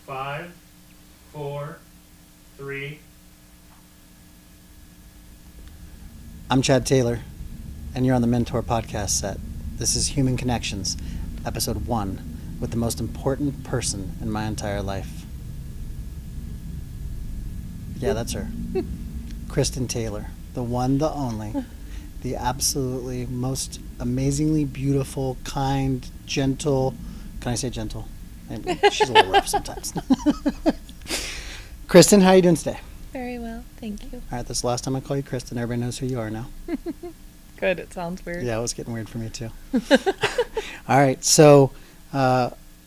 5, 4, 3. I'm Chad Taylor, and you're on the Mentor podcast set. This is Human Connections, episode 1, with the most important person in my entire life. Yeah, that's her. Kristen Taylor, the one, the only, the absolutely most amazingly beautiful, kind, gentle. Can I say gentle? She's a little rough sometimes. Kristen, how are you doing today? Very well, thank you. All right, this is the last time I call you Kristen. Everybody knows who you are now. Good, it sounds weird. Yeah, it was getting weird for me too. All right, so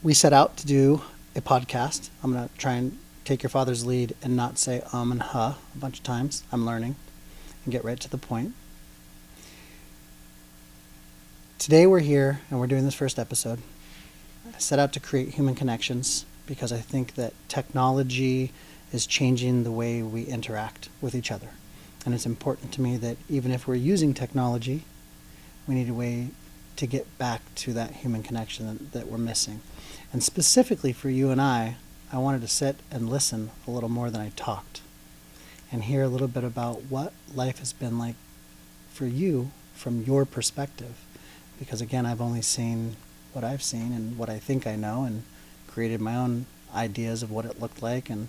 we set out to do a podcast. I'm going to try and take your father's lead and not say and huh a bunch of times. I'm learning and get right to the point. Today we're here and we're doing this first episode. I set out to create human connections because I think that technology is changing the way we interact with each other. And it's important to me that even if we're using technology, we need a way to get back to that human connection that we're missing. And specifically for you and I wanted to sit and listen a little more than I talked and hear a little bit about what life has been like for you from your perspective. Because again, I've only seen what I've seen and what I think I know and created my own ideas of what it looked like, and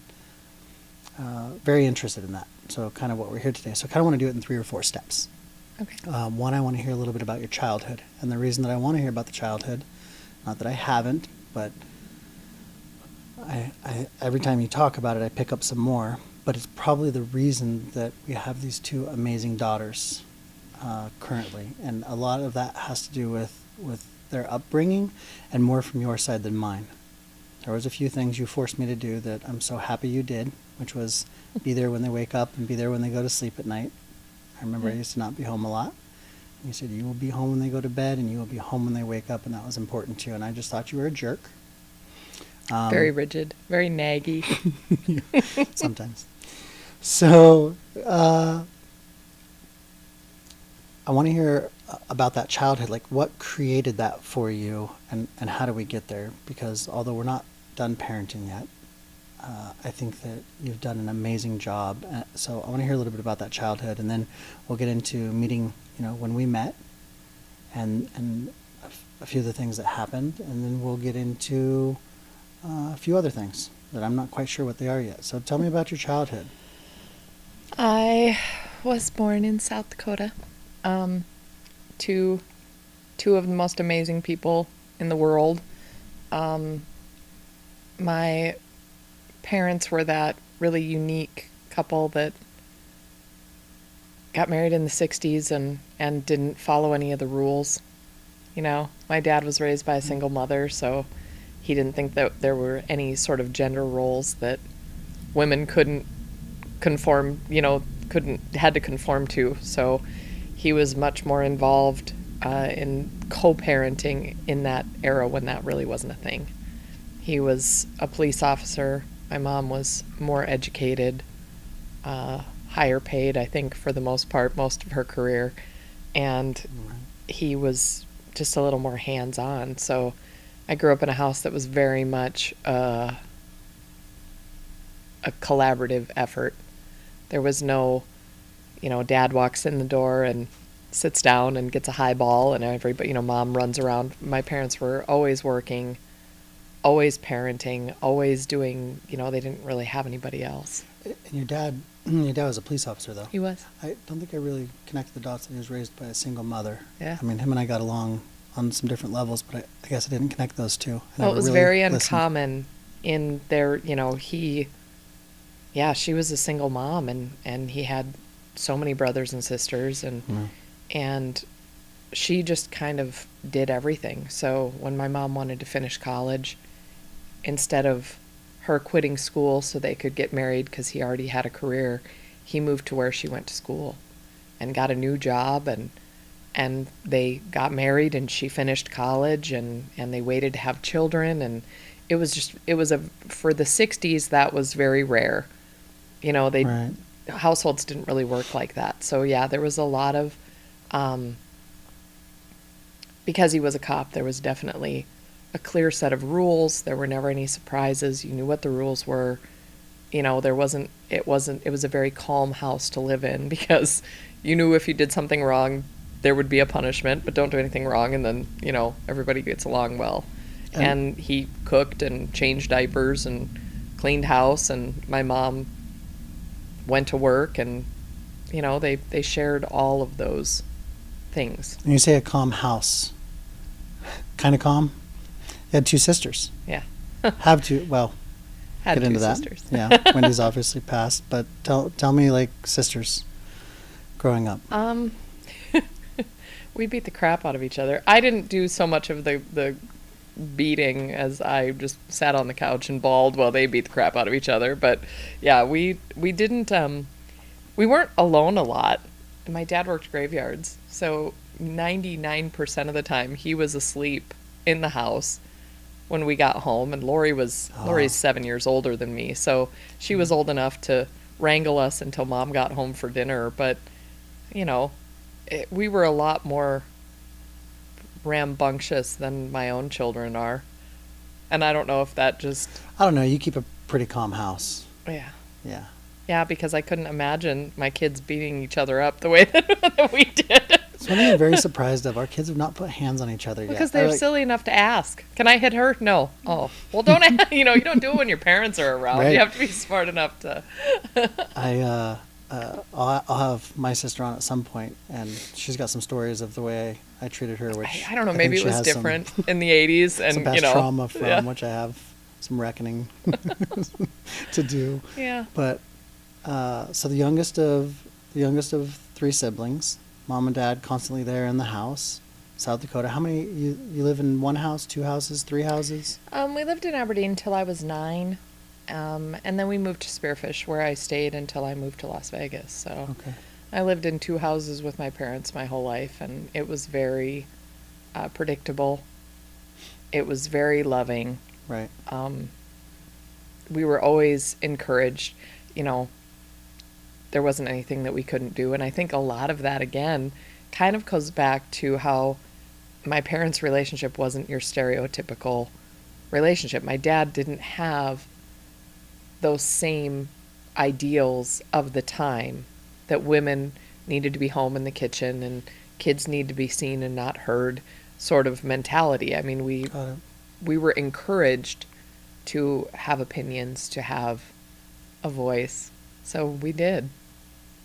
very interested in that. So kind of what we're here today. So I kind of want to do it in 3 or 4 steps. Okay. One, I want to hear a little bit about your childhood. And the reason that I want to hear about the childhood, not that I haven't, but I every time you talk about it, I pick up some more. But it's probably the reason that we have these 2 amazing daughters currently. And a lot of that has to do with their upbringing and more from your side than mine. There was a few things you forced me to do that I'm so happy you did, which was be there when they wake up and be there when they go to sleep at night. I remember I used to not be home a lot. And you said you will be home when they go to bed and you will be home when they wake up, and that was important to you. And I just thought you were a jerk. Very rigid, very naggy. Sometimes. So I want to hear about that childhood. Like, what created that for you, and how do we get there? Because although we're not done parenting yet, I think that you've done an amazing job. So I want to hear a little bit about that childhood, and then we'll get into meeting, when we met, and a few of the things that happened, and then we'll get into a few other things that I'm not quite sure what they are yet. So tell me about your childhood. I was born in South Dakota. Two of the most amazing people in the world. My parents were that really unique couple that got married in the 60s and didn't follow any of the rules. My dad was raised by a single mother, so he didn't think that there were any sort of gender roles that women couldn't conform, had to conform to. So he was much more involved in co-parenting in that era when that really wasn't a thing. He was a police officer. My mom was more educated, higher paid, I think, for the most part, most of her career. And he was just a little more hands-on. So I grew up in a house that was very much a collaborative effort. There was no, dad walks in the door and sits down and gets a highball and everybody, mom runs around. My parents were always working, always parenting, always doing, they didn't really have anybody else. And your dad was a police officer, though. He was. I don't think I really connected the dots that he was raised by a single mother. Yeah. I mean, him and I got along on some different levels, but I guess I didn't connect those 2. Well, it was really very uncommon in their, she was a single mom and he had so many brothers and sisters and she just kind of did everything. So when my mom wanted to finish college, instead of her quitting school so they could get married because he already had a career, he moved to where she went to school and got a new job, and they got married and she finished college and they waited to have children, and it was for the 60s, that was very rare. Right. Households didn't really work like that. So yeah, there was a lot of because he was a cop, there was definitely a clear set of rules. There were never any surprises. You knew what the rules were. You know, it was a very calm house to live in because you knew if you did something wrong, there would be a punishment, but don't do anything wrong, and then, you know, everybody gets along well. And he cooked and changed diapers and cleaned house, and my mom went to work, and, you know, they shared all of those things. And you say a calm house. Kind of calm? You had two sisters. Yeah. Have two, well, Had get two into that. sisters. Yeah, Wendy's obviously passed, but tell me, like, sisters growing up. We beat the crap out of each other. I didn't do so much of the beating as I just sat on the couch and bawled while they beat the crap out of each other. But yeah, we didn't, we weren't alone a lot. My dad worked graveyards, so 99% of the time he was asleep in the house when we got home, and Lori's 7 years older than me, so she was old enough to wrangle us until Mom got home for dinner. But, you know, we were a lot more rambunctious than my own children are. And I don't know if that just... I don't know, you keep a pretty calm house. Yeah. Yeah. Yeah, because I couldn't imagine my kids beating each other up the way that we did. It's one thing I'm very surprised of. Our kids have not put hands on each other yet. Because they're silly enough to ask, can I hit her? No. Oh, well, don't, you know, you don't do it when your parents are around. Right. You have to be smart enough to... I'll have my sister on at some point, and she's got some stories of the way I treated her, which I don't know, think maybe it she was has different in the 80s. And, some past you know, trauma from yeah. which I have some reckoning to do. Yeah. But so the youngest of three siblings, mom and dad constantly there in the house. South Dakota. How many you live in? One house, two houses, three houses? We lived in Aberdeen until I was 9. And then we moved to Spearfish, where I stayed until I moved to Las Vegas. So Okay. I lived in 2 houses with my parents my whole life, and it was very predictable. It was very loving. Right. We were always encouraged, you know, there wasn't anything that we couldn't do. And I think a lot of that, again, kind of goes back to how my parents' relationship wasn't your stereotypical relationship. My dad didn't have those same ideals of the time that women needed to be home in the kitchen and kids need to be seen and not heard sort of mentality. I mean, we were encouraged to have opinions, to have a voice. So we did.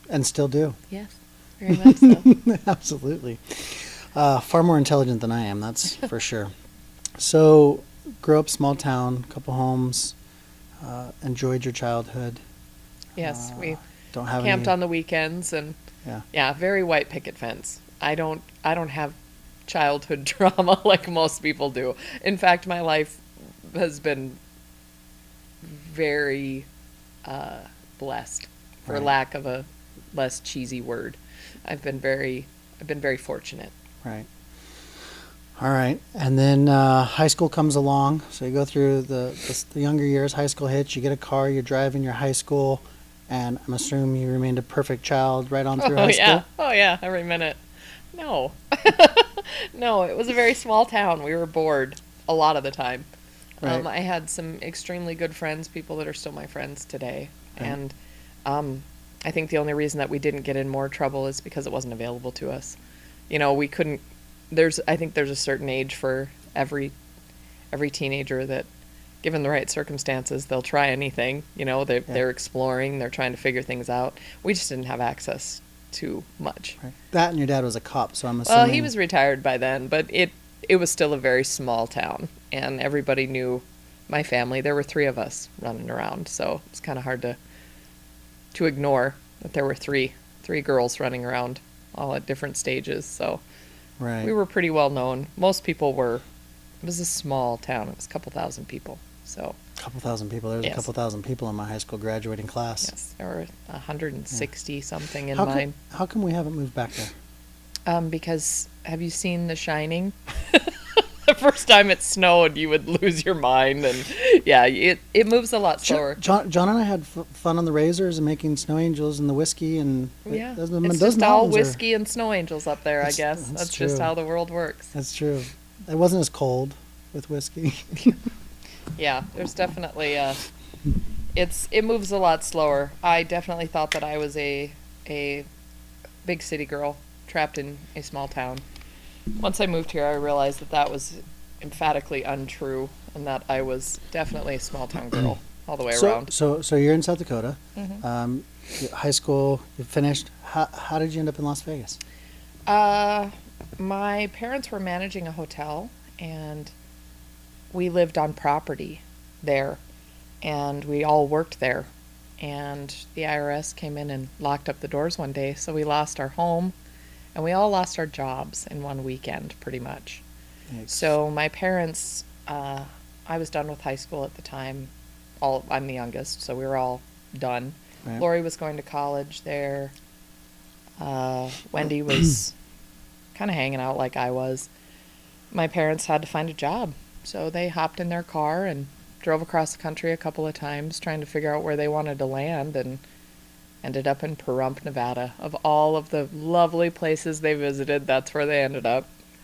And still do. Yes, very much so. Absolutely. Far more intelligent than I am, that's for sure. So, grew up small town, couple homes, enjoyed your childhood. Yes, we don't have camped any, on the weekends, and yeah. very white picket fence. I don't have childhood trauma like most people do. In fact, my life has been very blessed, for Right. lack of a less cheesy word. I've been very fortunate. Right. All right. And then high school comes along. So you go through the younger years, high school hits, you get a car, you're driving your high school, and I'm assuming you remained a perfect child right on through high school? Oh, yeah, every minute. No. No, it was a very small town. We were bored a lot of the time. Right. I had some extremely good friends, people that are still my friends today. Right. And I think the only reason that we didn't get in more trouble is because it wasn't available to us. You know, we couldn't, I think there's a certain age for every teenager that, given the right circumstances, they'll try anything. You know, they're exploring, they're trying to figure things out. We just didn't have access to much. Right. That and your dad was a cop, so I'm assuming... Well, he was retired by then, but it was still a very small town, and everybody knew my family. There were 3 of us running around, so it's kind of hard to ignore that there were three girls running around, all at different stages. So Right. we were pretty well known. Most people were. It was a small town. It was a couple thousand people. So A couple thousand people. There was Yes. a couple thousand people in my high school graduating class. yes, there were 160 something in How mine. how come we haven't moved back there? Because have you seen The Shining? The first time it snowed, you would lose your mind, and yeah, it moves a lot slower. John and I had fun on the razors and making snow angels and the whiskey and Yeah, those it's just all mountains are- whiskey and snow angels up there, I guess. That's just true. how the world works. That's true. It wasn't as cold. with whiskey. Yeah, there's definitely it moves a lot slower. I definitely thought that I was a big city girl trapped in a small town. Once I moved here, I realized that that was emphatically untrue, and that I was definitely a small town girl all the way around. So you're in South Dakota. Mhm. High school, you finished. How did you end up in Las Vegas? My parents were managing a hotel, and we lived on property there, and we all worked there. And the IRS came in and locked up the doors one day, so we lost our home, and we all lost our jobs in one weekend, pretty much. Yikes. So my parents, I was done with high school at the time. I'm the youngest, so we were all done. Right. Lori was going to college there. Wendy was kind of hanging out like I was. My parents had to find a job, so they hopped in their car and drove across the country a couple of times trying to figure out where they wanted to land, and ended up in Pahrump, Nevada. Of all of the lovely places they visited, that's where they ended up.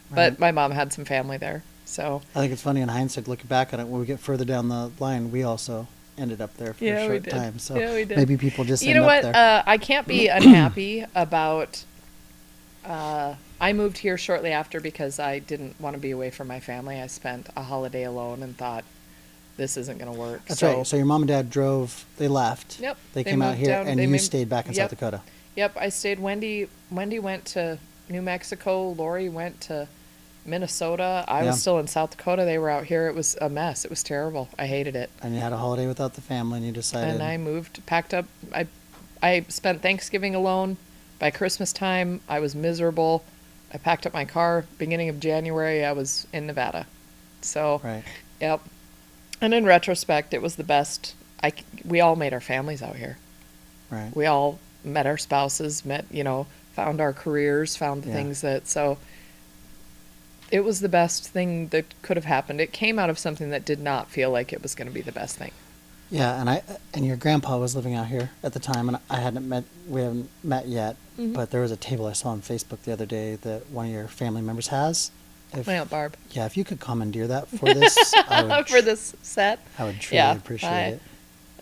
Right. But my mom had some family there, so. I think it's funny in hindsight, looking back on it, when we get further down the line, we also ended up there for a short time. So yeah, we did. maybe people just You end know up what? there. I can't be unhappy about. I moved here shortly after because I didn't want to be away from my family. I spent a holiday alone and thought, this isn't going to work. That's right. So your mom and dad drove. They left. Yep. They came out moved here, down- and they you moved- stayed back in yep. South Dakota. Yep, I stayed. Wendy went to New Mexico. Lori went to Minnesota. I Yeah. was still in South Dakota. They were out here. It was a mess. It was terrible. I hated it. And you had a holiday without the family, and you decided. And I moved, packed up. I spent Thanksgiving alone. By Christmas time, I was miserable. I packed up my car. Beginning of January, I was in Nevada. So, Right. yep. And in retrospect, it was the best. We all made our families out here. Right. We all met our spouses, found our careers, found the Yeah. things so it was the best thing that could have happened. It came out of something that did not feel like it was going to be the best thing. Yeah, and your grandpa was living out here at the time, and we haven't met yet, Mhm. but there was a table I saw on Facebook the other day that one of your family members has. My Aunt Barb. Yeah, if you could commandeer that for this, I would, For this set. I would truly Yeah, appreciate it.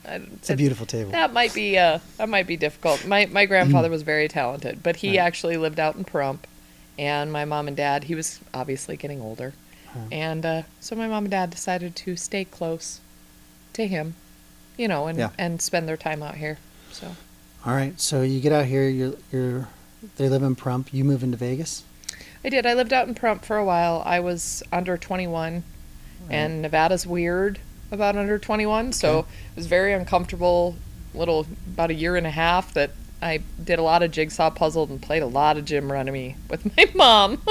I- It's a beautiful table. That might be difficult. My grandfather was very talented, but he Right. actually lived out in Pahrump, and my mom and dad. He was obviously getting older, and so my mom and dad decided to stay close to him, and Yeah. and spend their time out here. So All right, so you get out here. They live in Pahrump. You move into Vegas. I did. I lived out in Pahrump for a while. I was under 21, and Nevada's weird about under 21, so Okay. it was very uncomfortable. About a year and a half that I did a lot of jigsaw puzzles and played a lot of Jim Renemy with my mom.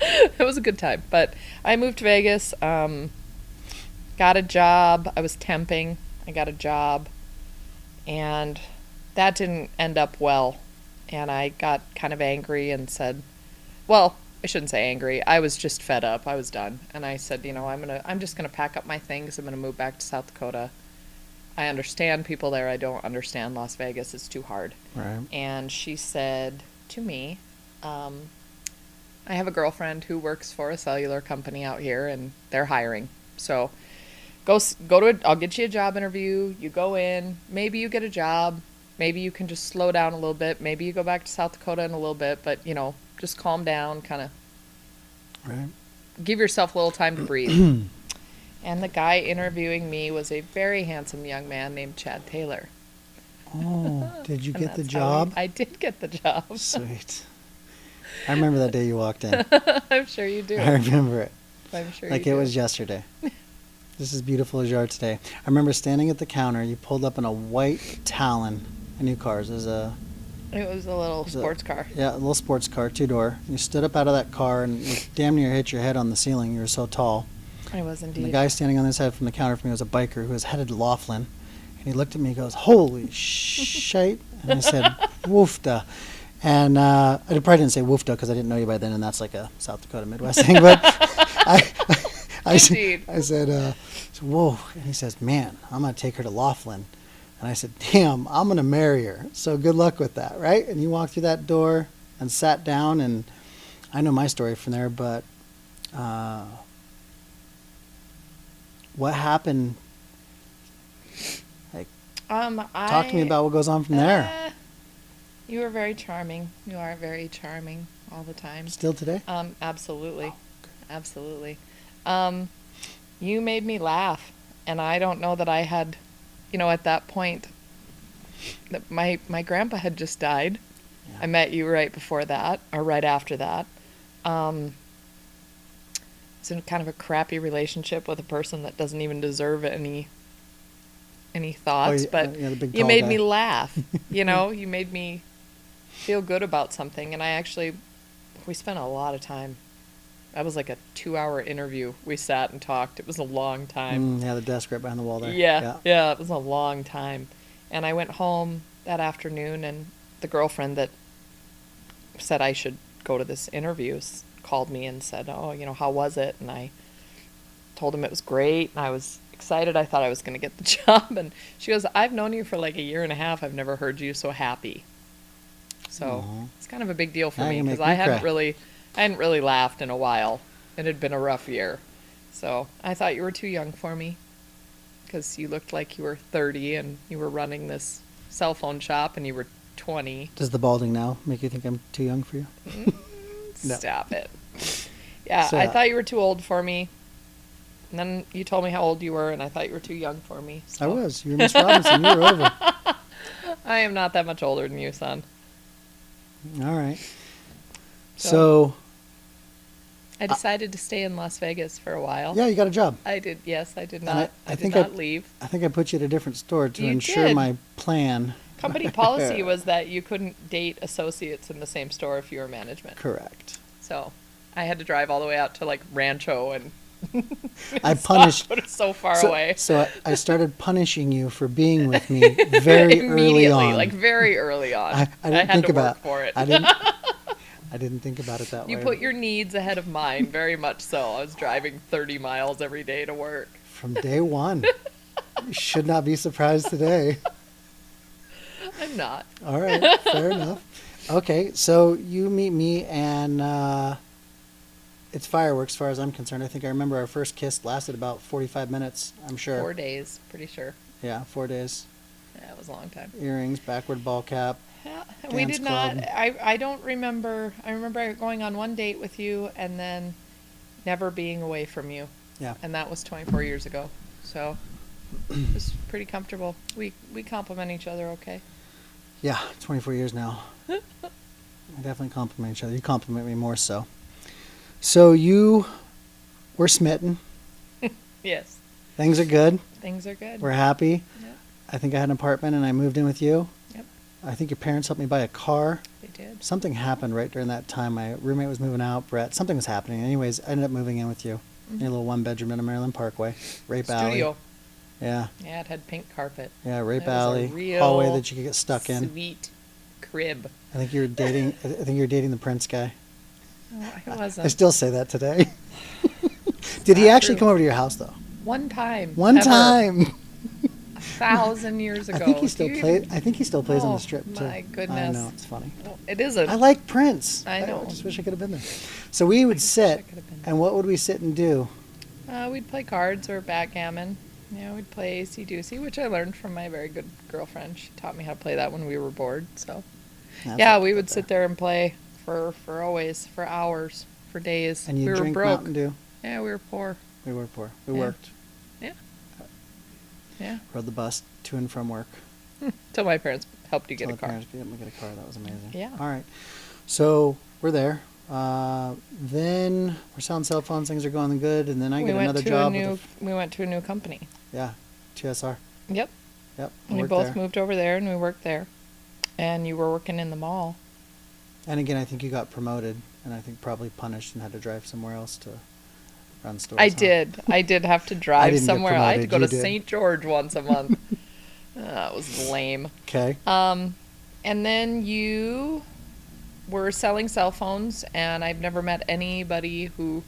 It was a good time. But I moved to Vegas, got a job. I was temping. I got a job, and that didn't end up well. And I got kind of angry and said, well, I shouldn't say angry. I was just fed up. I was done. And I said, I'm just gonna pack up my things. I'm gonna move back to South Dakota. I understand people there. I don't understand Las Vegas. It's too hard. Right. And she said to me, I have a girlfriend who works for a cellular company out here, and they're hiring. So I'll get you a job interview. You go in. Maybe you get a job. Maybe you can just slow down a little bit. Maybe you go back to South Dakota in a little bit, but just calm down, kind of Right. give yourself a little time to breathe. And the guy interviewing me was a very handsome young man named Chad Taylor. Oh, did you And get the that's how job? I did get the job. Sweet. I remember that day you walked in. I'm sure you do. I remember it. I'm sure Like you it do. was yesterday. This is beautiful as you are today. I remember standing at the counter. You pulled up in a white Talon, a new car. It was a little sports car. Yeah, a little sports car, 2-door. You stood up out of that car and you damn near hit your head on the ceiling. You were so tall. I was And indeed. the guy standing on this side from the counter for me was a biker who was headed to Laughlin. And he looked at me and goes, "Holy shite." And I said, "Woofda." And I probably didn't say woofda because I didn't know you by then, and that's like a South Dakota Midwest thing. But I Indeed. said, "Whoa." And he says, "Man, I'm going to take her to Laughlin." And I said, "Damn, I'm going to marry her. So good luck with that, right?" And you walked through that door and sat down, and I know my story from there, but what happened? Like, I talk to me about what goes on from there. You were very charming. You are very charming all the time. Still today? Absolutely. Absolutely. You made me laugh, and I don't know that I had, at that point, that my grandpa had just died. Yeah. I met you right before that, or right after that. It's in kind of a crappy relationship with a person that doesn't even deserve any thoughts, but the big you tall made guy. me laugh. You made me feel good about something, and we spent a lot of time. That was like a 2-hour interview. We sat and talked. It was a long time. Yeah, the desk right behind the wall there. Yeah, it was a long time. And I went home that afternoon, and the girlfriend that said I should go to this interview called me and said, "Oh, how was it?" And I told him it was great, and I was excited. I thought I was going to get the job. And she goes, "I've known you for like a year and a half. I've never heard you so happy." So it's kind of a big deal for me because I hadn't really laughed in a while. It had been a rough year. So I thought you were too young for me because you looked like you were 30 and you were running this cell phone shop and you were 20. Does the balding now make you think I'm too young for you? No. Stop it. Yeah, So, I thought you were too old for me. And then you told me how old you were, and I thought you were too young for me. So. I was. You were Miss Robinson. You were over. I am not that much older than you, son. All right. So I decided to stay in Las Vegas for a while. yeah, you got a job. I did. Yes, I did And not. I I think did not leave. I think I put you at a different store to You ensure did. my plan. Company policy was that you couldn't date associates in the same store if you were management. Correct. So I had to drive all the way out to like Rancho and I punished. But it's so far so, away. So I started punishing you for being with me very early Immediately, on. like very early on. I didn't had think to about work for it. I didn't think about it that You way. put your needs ahead of mine, very much so. I was driving 30 miles every day to work. From day one. You should not be surprised today. I'm not. All right, fair enough. Okay, so you meet me and it's fireworks as far as I'm concerned. I think I remember our first kiss lasted about 45 minutes, I'm sure. 4 days, pretty sure. Yeah, 4 days. Yeah, it was a long time. Earrings, backward ball cap. Yeah, we Dance did not. club. I don't remember. I remember going on one date with you and then never being away from you. Yeah. And that was 24 years ago. So it was pretty comfortable. We complement each other okay. Yeah, 24 years now. We definitely compliment each other. You compliment me more so. So you were smitten. Yes. Things are good. Things are good. We're happy. Yep. I think I had an apartment and I moved in with you. Yep. I think your parents helped me buy a car. They did. Something happened right during that time. My roommate was moving out. Brett, something was happening. Anyways, I ended up moving in with you. In a little 1-bedroom in a Maryland Parkway. Rape Studio. Alley. Yeah. Yeah, it had pink carpet. Yeah, Rape It was a Alley. real Hallway that you could get stuck in. Sweet crib. I think you were dating the Prince guy. Oh, I wasn't. I still say that today. Did he not actually true. come over to your house though? One time. One ever, time. 1,000 years ago. I think he still Do you plays. even- I think he still plays on Oh, the strip too. my I goodness. know it's funny. It is a. I like Prince. I know. I just wish I could have been there. So we would sit, I could have been. and what would we sit and do? We'd play cards or backgammon. We'd play AC-Doocy, which I learned from my very good girlfriend. She taught me how to play that when we were bored. So, That's yeah, what we I would thought sit there and play for always, for hours, for days. And you we were drink broke. Mountain Dew. Yeah, we were poor. We were poor. We Yeah. worked. Yeah. Rode the bus to and from work. Till my parents helped you get Till a the car. parents could get me get a car. That was amazing. Yeah. All right. So we're there. Then we're selling cell phones. Things are going good, and then I get another job. We went to a new company. Yeah, TSR. Yep. Yep. I We worked both there. moved over there, and we worked there. And you were working in the mall. And again, I think you got promoted, and I think probably punished and had to drive somewhere else to run stores. I huh? did. I did have to drive didn't get somewhere. I had to promoted, go you to did. St. George once a month. That was lame. Okay. And then you were selling cell phones, and I've never met anybody who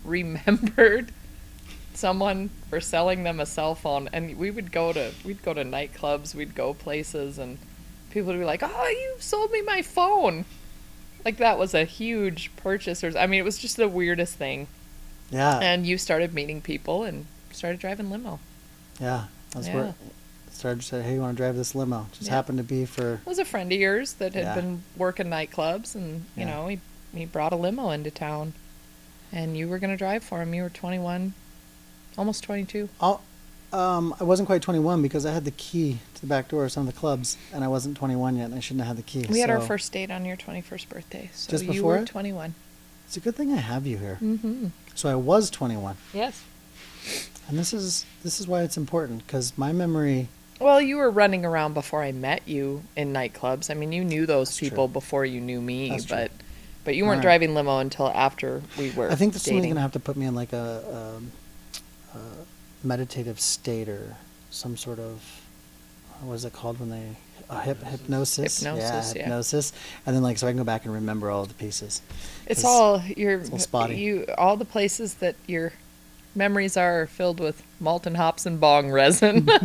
remembered someone for selling them a cell phone. And we'd go to nightclubs, we'd go places, and people would be like, "Oh, you sold me my phone." Like that was a huge purchase. I mean, it was just the weirdest thing. Yeah. And you started meeting people and started driving limo. Yeah. That's Yeah. where it started to say, hey, you want to drive this limo? Just Yeah. happened to be for... It was a friend of yours that had Yeah. been working nightclubs, and you Yeah. know, he brought a limo into town, and you were going to drive for him. You were 21, almost 22. I wasn't quite 21 because I had the key to the back door of some of the clubs, and I wasn't 21 yet, and I shouldn't have had the key. We had our so first date on your 21st birthday, so Just you before were it? 21. It's a good thing I have you here. Mm-hmm. So I was 21, Yes. and this is why it's important, because my memory... Well, you were running around before I met you in nightclubs. I mean, you knew those That's people true. before you knew me, That's true. but you weren't Alright. driving limo until after we were I think that somebody's dating. going to have to put me in like a meditative state or some sort of, what is it called when they, hypnosis? Hypnosis, yeah. Hypnosis. And then like, so I can go back and remember all of the pieces. It's 'Cause all it's all spotty. all the places that your memories are filled with molten hops and bong resin, right?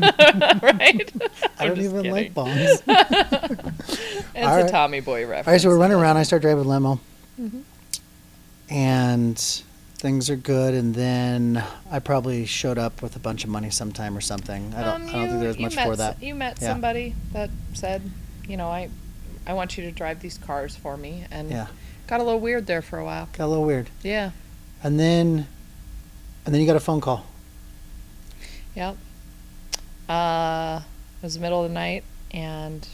I don't I'm just even kidding. like bongs. It's All a right. Tommy Boy reference. All right, so we're running around. I start driving limo, Mhm. and things are good. And then I probably showed up with a bunch of money sometime or something. I don't think there was much for that. You met Yeah. somebody that said, you know, I want you to drive these cars for me, and Yeah, got a little weird there for a while. got a little weird. Yeah. And then you got a phone call. Yep. It was the middle of the night, and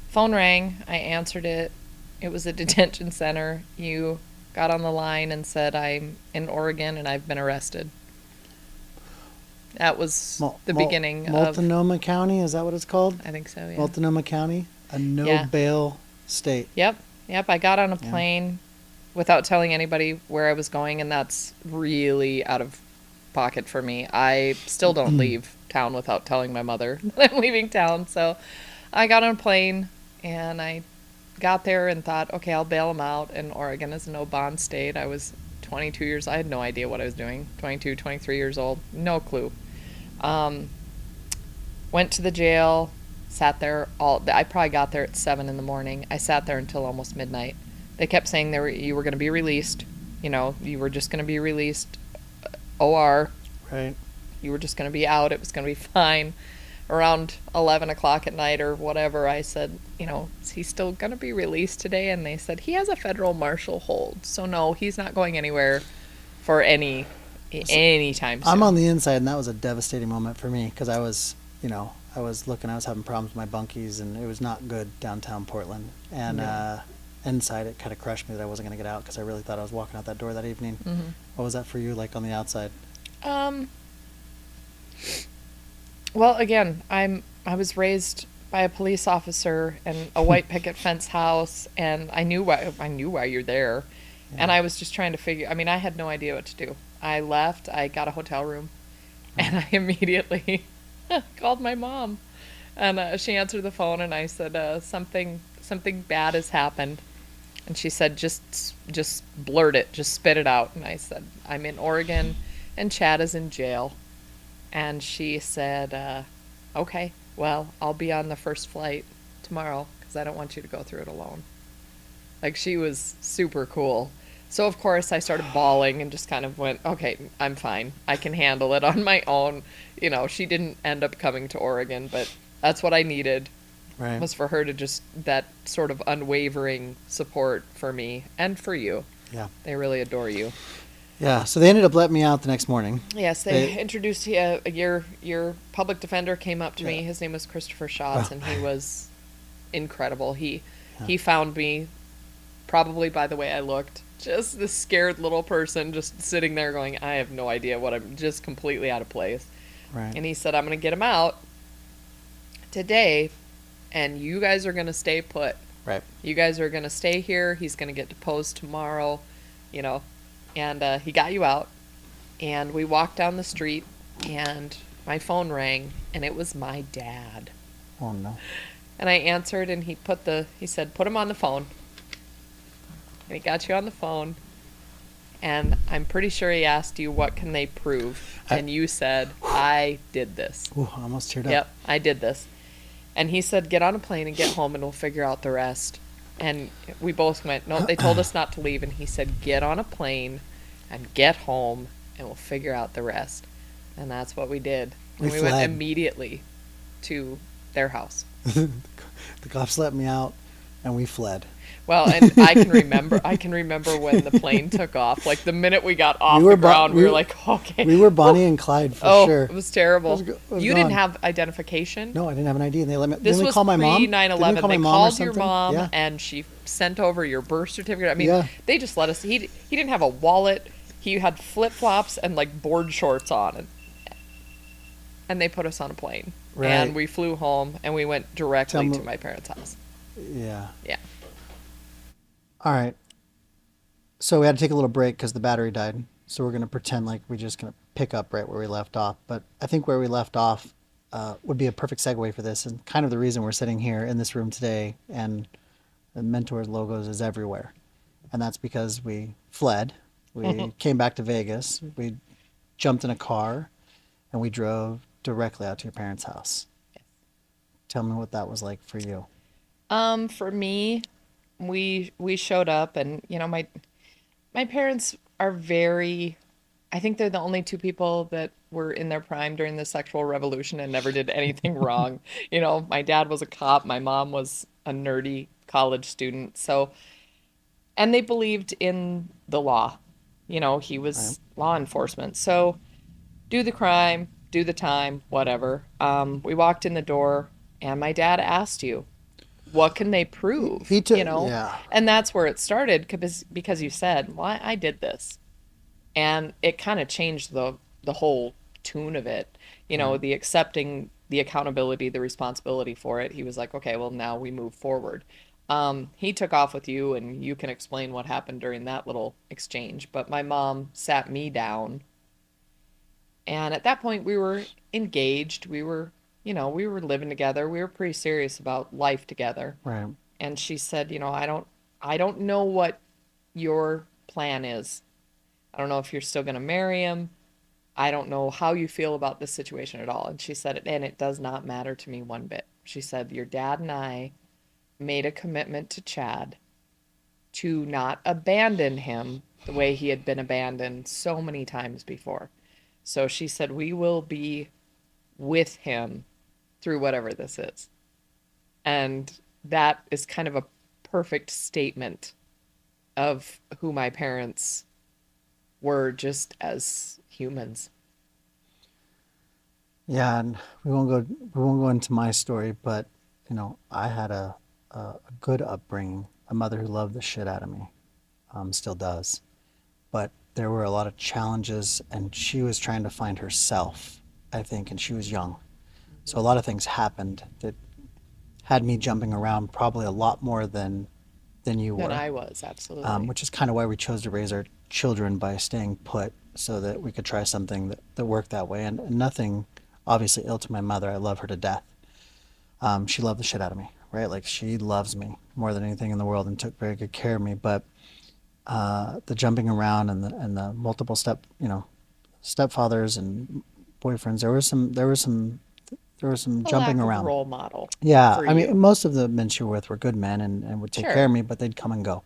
phone rang. I answered it. It was a detention center. You got on the line and said, I'm in Oregon and I've been arrested. That was the beginning of... Multnomah County, is that what it's called? I think so, yeah. Multnomah County, a no Yeah. bail state. Yep. I got on a Yeah. plane without telling anybody where I was going, and that's really out of pocket for me. I still don't leave town without telling my mother that I'm leaving town. So I got on a plane, and I got there and thought, okay, I'll bail them out. And Oregon is a no bond state. I was 22 years. I had no idea what I was doing. 22, 23 years old. No clue. Went to the jail, sat there I probably got there at 7 in the morning. I sat there until almost midnight. They kept saying you were going to be released. You know, you were just going to be released. OR. Right. You were just going to be out. It was going to be fine. Around 11 o'clock at night or whatever, I said, you know, is he still going to be released today? And they said, he has a federal marshal hold. So, no, he's not going anywhere for any time soon. I'm on the inside, and that was a devastating moment for me because I was having problems with my bunkies, and it was not good downtown Portland. And Yeah. Inside, it kind of crushed me that I wasn't going to get out because I really thought I was walking out that door that evening. Mm-hmm. What was that for you, like on the outside? Well, again, I was raised by a police officer in a white picket fence house, and I knew why you're there, and I was just trying to figure. I mean, I had no idea what to do. I left. I got a hotel room, and I immediately called my mom, and she answered the phone, and I said, something bad has happened, and she said, just blurt it, just spit it out, and I said, I'm in Oregon, and Chad is in jail. And she said, okay, well, I'll be on the first flight tomorrow because I don't want you to go through it alone. Like, she was super cool. So, of course, I started bawling and just kind of went, okay, I'm fine. I can handle it on my own. You know, she didn't end up coming to Oregon, but that's what I needed, Right. was for her to just, that sort of unwavering support for me and for you. Yeah. They really adore you. Yeah. So they ended up letting me out the next morning. Yes, they introduced your public defender came up to me. Yeah. His name was Christopher Schatz, Oh. and he was incredible. He found me probably by the way I looked, just this scared little person just sitting there going, I have no idea what I'm just completely out of place. Right. And he said, I'm going to get him out today, and you guys are going to stay put. Right. You guys are going to stay here. He's going to get deposed tomorrow, you know. And he got you out, and we walked down the street, and my phone rang, and it was my dad. Oh no. And I answered, and he said, put him on the phone. And he got you on the phone, and I'm pretty sure he asked you, what can they prove? And you said, I did this. Ooh, I almost teared up. Yep, I did this. And he said, get on a plane and get home, and we'll figure out the rest. And we both went, no, they told us not to leave. And he said, get on a plane and get home, and we'll figure out the rest. And that's what we did. We And we went fled. immediately to their house. The cops let me out, and we fled. Well, and I can remember when the plane took off. Like the minute we got off We were the ground, we we were were- like, okay. We were Bonnie and Clyde for Oh, sure. it was terrible. It was You didn't gone. have identification. No, I didn't have an ID, and they let me. This Didn't we was call my mom? pre Didn't we 9/11. call my They mom or called your something? mom, Yeah. and she sent over your birth certificate. I mean, Yeah. they just let us. He didn't have a wallet. He had flip flops and like board shorts on, and they put us on a plane. Right. And we flew home, and we went directly Tell me- to my parents' house. Yeah. Yeah. All right. So we had to take a little break because the battery died. So we're going to pretend like we're just going to pick up right where we left off. But I think where we left off would be a perfect segue for this, and kind of the reason we're sitting here in this room today. And the Mentors logos is everywhere, and that's because we fled. We came back to Vegas. We jumped in a car, and we drove directly out to your parents' house. Tell me what that was like for you. For me, we showed up, and my parents are very. I think they're the only two people that were in their prime during the sexual revolution and never did anything wrong. My dad was a cop, my mom was a nerdy college student, and they believed in the law. He was law enforcement. So do the crime, do the time, whatever. We walked in the door, and my dad asked you, what can they prove? He took- you know? yeah. And that's where it started because you said, well, I did this. And it kind of changed the whole tune of it. The accepting the accountability, the responsibility for it. He was like, okay, well, now we move forward. He took off with you, and you can explain what happened during that little exchange. But my mom sat me down, and at that point we were engaged. We were living together. We were pretty serious about life together. Right. And she said, I don't know what your plan is. I don't know if you're still going to marry him. I don't know how you feel about this situation at all. And she said, and it does not matter to me one bit. She said, your dad and I made a commitment to Chad to not abandon him the way he had been abandoned so many times before. So she said, we will be with him through whatever this is. And that is kind of a perfect statement of who my parents were just as humans. Yeah, and we won't go into my story, but I had a good upbringing, a mother who loved the shit out of me, still does. But there were a lot of challenges, and she was trying to find herself, I think, and she was young. So a lot of things happened that had me jumping around probably a lot more than you were. Than I was, absolutely. Which is kind of why we chose to raise our children by staying put, so that we could try something that worked that way. And nothing, obviously, ill to my mother. I love her to death. She loved the shit out of me, right? Like, she loves me more than anything in the world and took very good care of me. But the jumping around and the multiple stepfathers and boyfriends, there was some A jumping lack of around. role model. Yeah, for I mean, you. most of the men she were with were good men and would take Sure. care of me, but they'd come and go.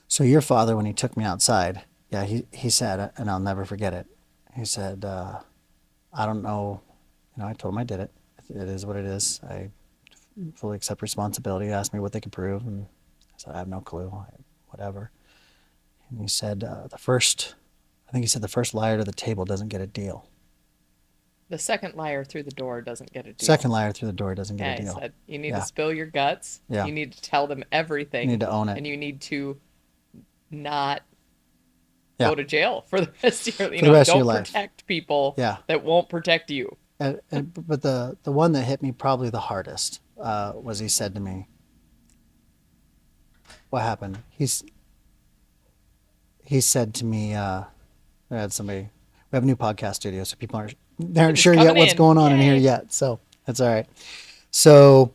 So your father, when he took me outside, yeah, he said, and I'll never forget it. He said, I don't know, I told him I did it. It is what it is. I fully accept responsibility. He asked me what they could prove, and I said, I have no clue, whatever. And he said, the first liar to the table doesn't get a deal. The second liar through the door doesn't get a deal. Second liar through the door doesn't get Yeah, a he deal. said, you need Yeah. to spill your guts. Yeah. You need to tell them everything. You need to own it. And you need to not Yeah. go to jail for the rest of your For the rest of don't your life. protect people Yeah. that won't protect you. But the one that hit me probably the hardest was he said to me, what happened? He said to me, I had somebody, we have a new podcast studio, so people they aren't Just sure yet coming what's in. going on in here Yay. yet. So that's all right. So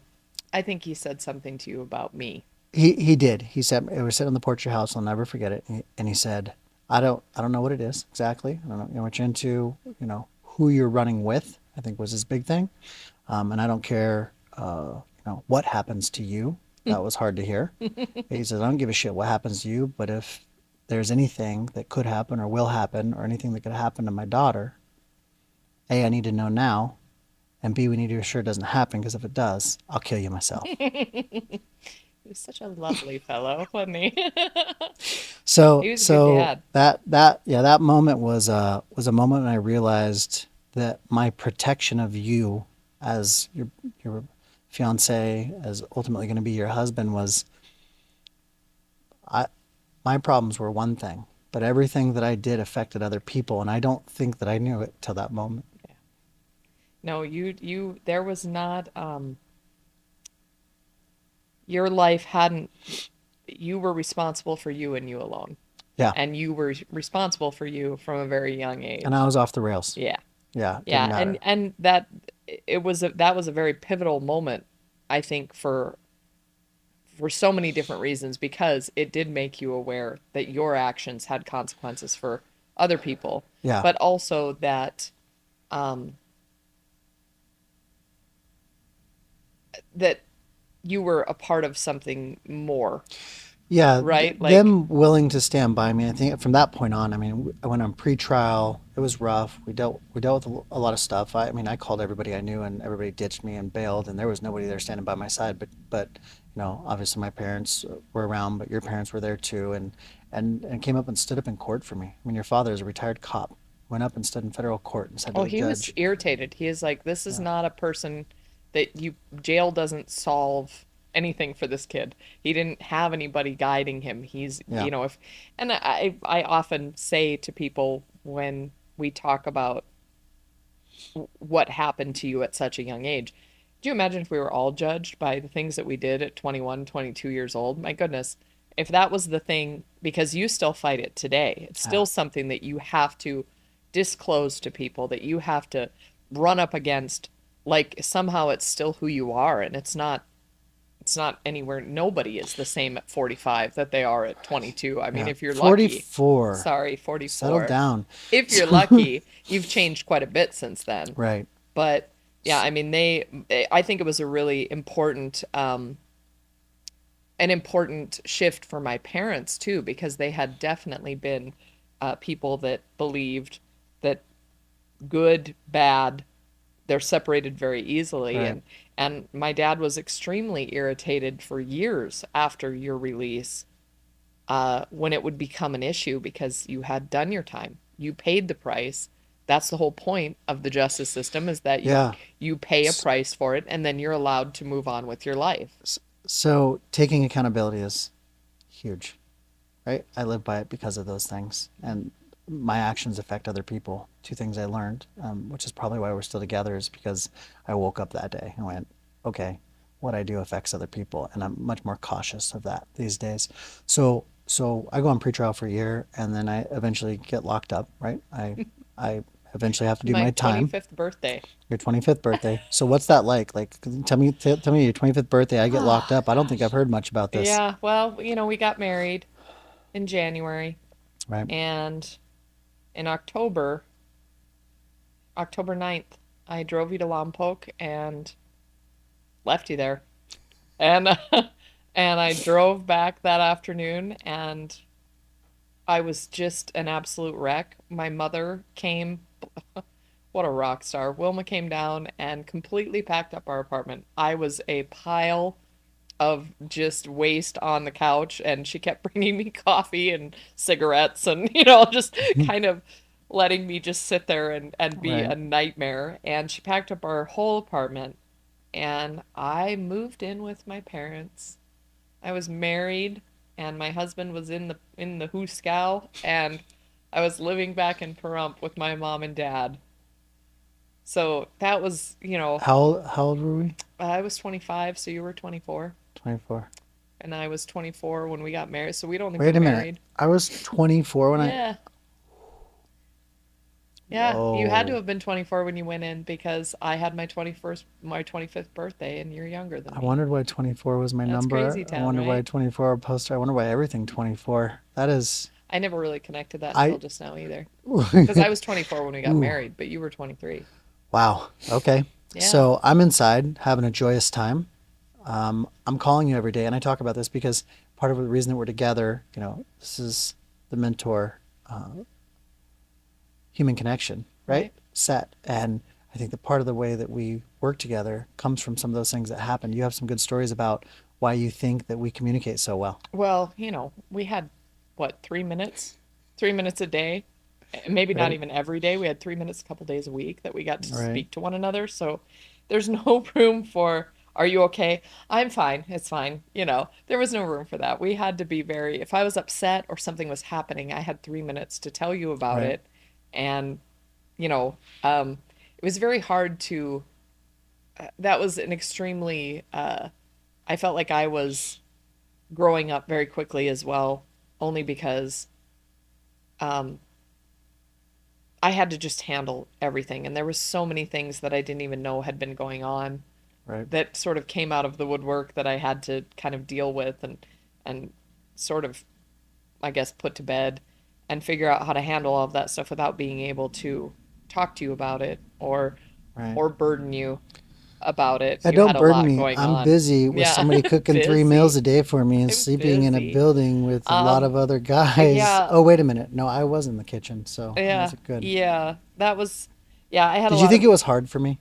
I think he said something to you about me. he did. He said, we were sitting on the porch of your house. I'll never forget it. And he said, I don't know what it is exactly. I don't know what you're into, who you're running with, I think was his big thing. And I don't care, what happens to you. That was hard to hear. He says, I don't give a shit what happens to you, but if there's anything that could happen or will happen or anything that could happen to my daughter, A, I need to know now, and B, we need to assure it doesn't happen, because if it does, I'll kill you myself. He was such a lovely fellow, wasn't he? So He was a good so dad. that moment was a moment when I realized that my protection of you as your fiance, as ultimately going to be your husband, was I my problems were one thing, but everything that I did affected other people, and I don't think that I knew it till that moment. No, there was not, your life hadn't, you were responsible for you and you alone. Yeah, And you were responsible for you from a very young and I age. was off the rails. Yeah. Yeah, it didn't Yeah, and matter. and that that was a very pivotal moment, I think, for so many different reasons, because it did make you aware that your actions had consequences for other people, Yeah, but also that um, that you were a part of something more, yeah, right? Like, them willing to stand by me. I think from that point on, I mean, I went on pre-trial. It was rough. We dealt with a lot of stuff. I mean, I called everybody I knew, and everybody ditched me and bailed, and there was nobody there standing by my side. But obviously my parents were around, but your parents were there too, and came up and stood up in court for me. I mean, your father is a retired cop. Went up and stood in federal court and said to oh, the he was judge, irritated. He is like, this is yeah, not a person that you, jail doesn't solve anything for this kid. He didn't have anybody guiding him. He's, yeah, if, and I often say to people when we talk about what happened to you at such a young age, do you imagine if we were all judged by the things that we did at 21, 22 years old? My goodness. If that was the thing, because you still fight it today, it's yeah, still something that you have to disclose to people, that you have to run up against, like somehow it's still who you are, and it's not anywhere, nobody is the same at 45 that they are at 22. I mean, yeah. if you're lucky, 44. sorry, Settle 44. down. If you're So, lucky, you've changed quite a bit since then. right. But yeah, I mean, I think it was a really important, an important shift for my parents too, because they had definitely been people that believed that good, bad, they're separated very easily. Right. And my dad was extremely irritated for years after your release, when it would become an issue because you had done your time. You paid the price. That's the whole point of the justice system, is that Yeah. you pay a price for it, and then you're allowed to move on with your life. So taking accountability is huge, right? I live by it because of those things, and my actions affect other people. Two things I learned, which is probably why we're still together, is because I woke up that day and went, okay, what I do affects other people, and I'm much more cautious of that these days. So I go on pretrial for a year, and then I eventually get locked up, right? I eventually have to do My my time. 25th birthday. Your 25th birthday. So what's that like? Like, tell me your 25th birthday. I get locked Oh, up. I don't think I've gosh. heard much about this, Yeah, well, we got married in January, right? and in October 9th, I drove you to Lompoc and left you there. And and I drove back that afternoon, and I was just an absolute wreck. My mother came, what a rock star. Wilma came down and completely packed up our apartment. I was a pile of just waste on the couch, and she kept bringing me coffee and cigarettes, and just kind of letting me just sit there and be Right. a nightmare. And she packed up our whole apartment, and I moved in with my parents. I was married, and my husband was in the Hooskow, and I was living back in Pahrump with my mom and dad. So that was, How old were we? I was 25, so you were 24, 24. and I was 24 when we got married. So we'd only Wait been a minute. married. I was 24 when I. Yeah. Yeah, you had to Whoa. have been 24 when you went in, because I had my 25th birthday, and you're younger than I me. wondered why 24 was my That's crazy number. I town, wonder why right? 24 poster. I wonder why everything 24. That is. I never really connected that until I. just now either. Because I was 24 when we got Ooh. married, but you were 23. Wow. Okay. Yeah. So I'm inside having a joyous time. I'm calling you every day, and I talk about this because part of the reason that we're together, this is the mentor, human connection. right? Set. And I think that part of the way that we work together comes from some of those things that happened. You have some good stories about why you think that we communicate so well. Well, we had what, 3 minutes? 3 minutes a day. Maybe not Right? even every day. We had 3 minutes a couple days a week that we got to Right. speak to one another. So there's no room for, are you okay? I'm fine. It's fine. There was no room for that. We had to be very, if I was upset or something was happening, I had 3 minutes to tell you about Right. it. And, you know, it was very hard to, that was an extremely, I felt like I was growing up very quickly as well, only because um, I had to just handle everything. And there was so many things that I didn't even know had been going on Right. that sort of came out of the woodwork that I had to kind of deal with and sort of, I guess, put to bed and figure out how to handle all of that stuff without being able to talk to you about it Right. or burden you about it. Yeah, You had don't a burden lot me. going I'm on. busy with Yeah, somebody cooking 3 meals busy. a day for me and I'm sleeping in a busy. building with a lot of Um, other guys. yeah, Oh, wait a minute. No, I was in the kitchen, so it yeah, wasn't good. yeah. That was, yeah, I had a Did you lot think of, it was hard for me?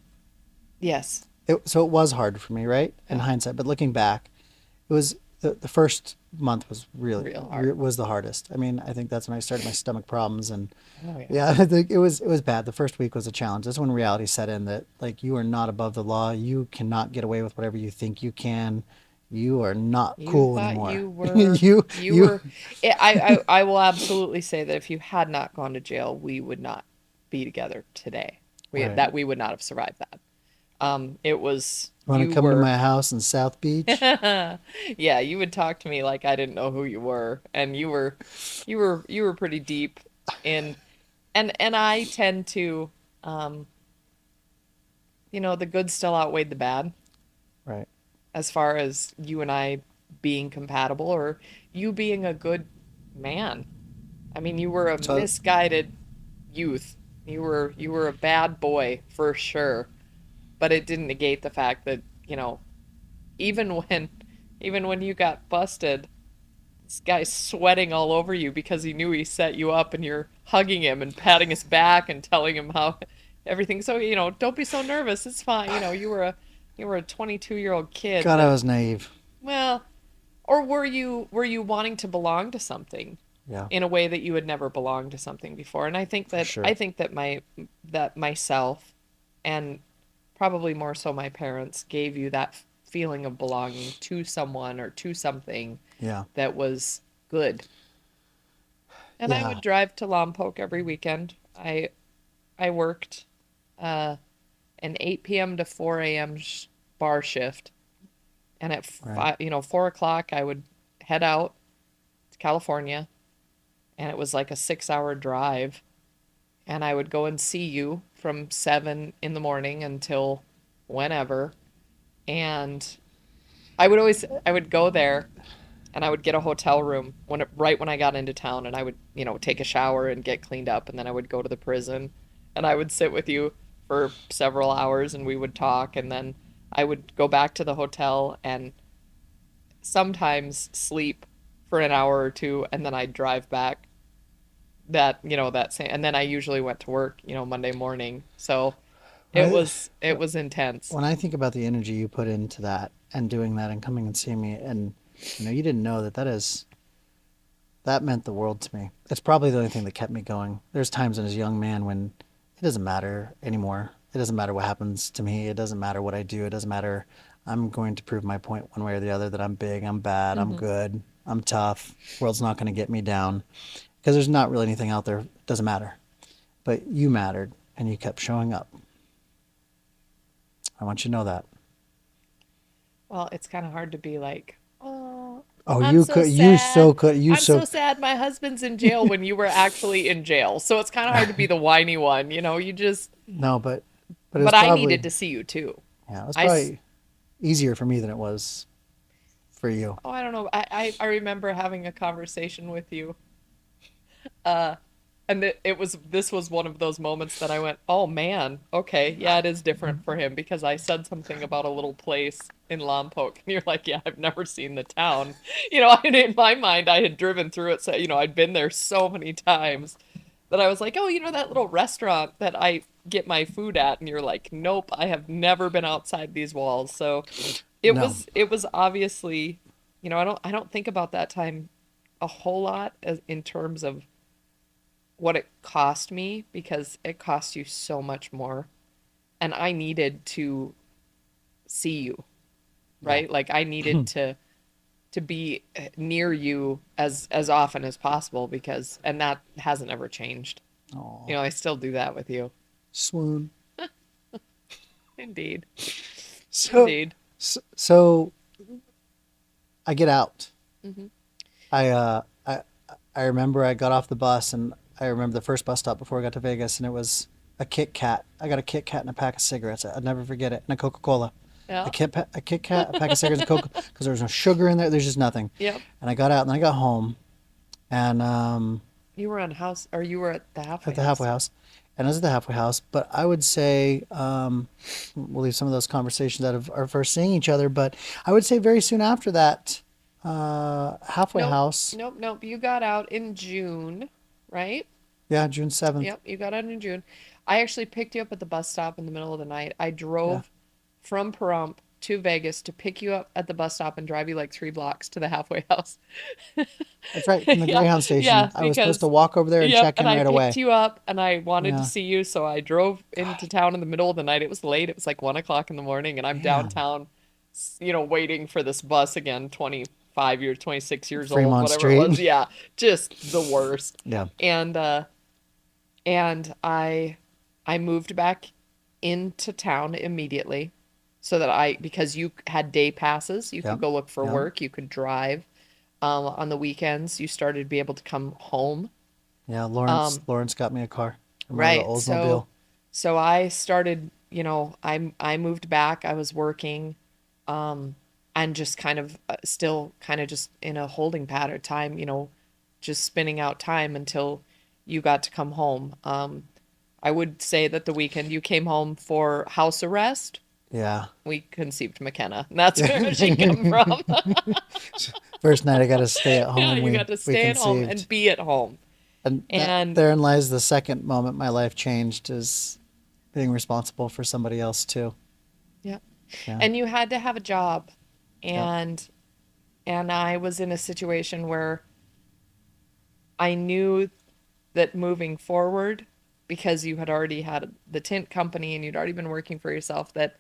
yes, So it was hard for me, right? In yeah, hindsight, but looking back, it was the first month was really real hard. was the hardest. I mean, I think that's when I started my stomach problems, and Oh, yeah. yeah, I think it was bad. The first week was a challenge. That's when reality set in that like you are not above the law. You cannot get away with whatever you think you can. You are not You cool thought anymore. you were, you you you were, I will absolutely say that if you had not gone to jail, we would not be together today. right. We would not have survived that. It was, Want to you come to were, my house in South Beach? yeah, you would talk to me like I didn't know who you were, and you were pretty deep in, and I tend to, um, the good still outweighed the bad Right. as far as you and I being compatible or you being a good man. I mean, you were a So misguided youth. You were a bad boy for sure, but it didn't negate the fact that, even when even when you got busted, this guy's sweating all over you because he knew he set you up and you're hugging him and patting his back and telling him how everything. So, don't be so nervous. It's fine. You were a 22-year-old kid God, I that, was naive. well, or were you wanting to belong to something Yeah, in a way that you had never belonged to something before? And for I sure. think that myself and probably more so my parents gave you that feeling of belonging to someone or to something Yeah, that was good. And I yeah. would drive to Lompoc every weekend. I worked uh, an 8 p.m. to 4 a.m. Bar shift, and at Right. 4 o'clock I would head out to California, and it was like a 6 hour drive, and I would go and see you from 7 in the morning until whenever, and I would go there and I would get a hotel room right when I got into town, and I would, take a shower and get cleaned up, and then I would go to the prison, and I would sit with you for several hours, and we would talk, and then I would go back to the hotel and sometimes sleep for an hour or two, and then I'd drive back that same, and then I usually went to work, Monday morning. So When it was intense. when I think about the energy you put into that and doing that and coming and seeing me, and you didn't know that meant the world to me. It's probably the only thing that kept me going. There's times as a young man when it doesn't matter anymore. It doesn't matter what happens to me. It doesn't matter what I do. It doesn't matter. I'm going to prove my point one way or the other that I'm big, I'm bad, I'm Hmm. good, I'm tough. World's not going to get me down because there's not really anything out there. It doesn't matter. But you mattered and you kept showing up. I want you to know that. Well, it's kind of hard to be like, oh, Oh, I'm you so could, you so sad. could, you I'm so so, sad my husband's in jail when you were actually in jail. So it's kind of hard to be the whiny one, you just, no, but it was but I needed probably, to see you too. yeah, it was I, s- probably easier for me than it was for you. oh, I don't know. I remember having a conversation with you. Uh, and this was one of those moments that I went, "Oh man, okay, yeah, it is different for him because I said something about a little place in Lompoc." And you're like, "Yeah, I've never seen the town." And in my mind I had driven through it, so I'd been there so many times. that I was like, oh, that little restaurant that I get my food at, and you're like, nope, I have never been outside these walls. So No. it was obviously, I don't think about that time a whole lot as in terms of what it cost me because it cost you so much more. And I needed to see you, Yeah. right? Like I needed to be near you as often as possible because and that hasn't ever changed. Oh, I still do that with you. swoon. Indeed. So, Indeed. so I get out. Hmm. I uh I I remember I got off the bus and I remember the first bus stop before I got to Vegas and it was a Kit Kat. I got a Kit Kat and a pack of cigarettes. I'd never forget it. And a Coca-Cola. Yeah. A Kit Kat, a pack of cigarettes, and Coca because there was no sugar in there. There's just nothing. Yep. And I got out and I got home and You were on house or you were at the at halfway the halfway house. house. And I was at the halfway house, but I would say we'll leave some of those conversations out of our first seeing each other. But I would say very soon after that, halfway Nope. house. Nope. Nope. You got out in June, right? Yeah, June 7th. Yep, you got out in June. I actually picked you up at the bus stop in the middle of the night. I Yeah, drove from Pahrump to Vegas to pick you up at the bus stop and drive you like 3 blocks to the halfway house. that's right. From the Yeah, Greyhound station. yeah, I was supposed to because walk over there and yep, check and in I right picked away. you up and I wanted to Yeah. see you, so I drove into God, town in the middle of the night. It was late. It was like 1 o'clock in the morning, and I'm man. downtown, waiting for this bus again, 25 years, 26 years old, Fremont whatever it was. Street. Yeah, just the worst. Yeah. And I moved back into town immediately so that because you had day passes, you Yeah. could go look for Yeah. work, you could drive. On the weekends, you started to be able to come home. Yeah. Um, Lawrence got me a car. I remember the right. So Oldsmobile. so I started, I moved back, I was working, and just kind of still kind of just in a holding pattern time, just spinning out time until you got to come home. I would say that the weekend you came home for house arrest, Yeah. we conceived McKenna. And that's where she come from. First night I got to stay at Yeah, home. you got to We stay at home and conceived. be at home. And that And therein lies the second moment my life changed is being responsible for somebody else too. yeah. Yeah. And you had to have a job. Yep. And I was in a situation where I knew that moving forward, because you had already had the tint company and you'd already been working for yourself, that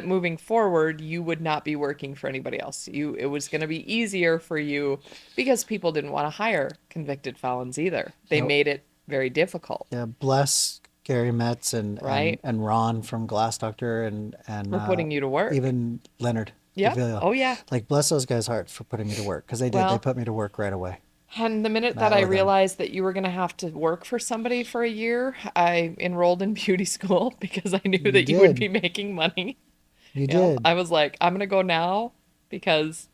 moving forward you would not be working for anybody else. It was going to be easier for you because people didn't want to hire convicted felons either. They Yep. made it very difficult, Yeah. Bless Gary Metz right? and Ron from Glass Doctor and For putting you to work. even Leonard Yep. Gavillo. Oh yeah. Like bless those guys' hearts for putting me to work because they did. They Well, put me to work right away. and the minute And I that I owe them. realized that you were going to have to work for somebody for a year, I enrolled in beauty school because I knew You that you would did. be making money. You did. I was like, I'm gonna go now because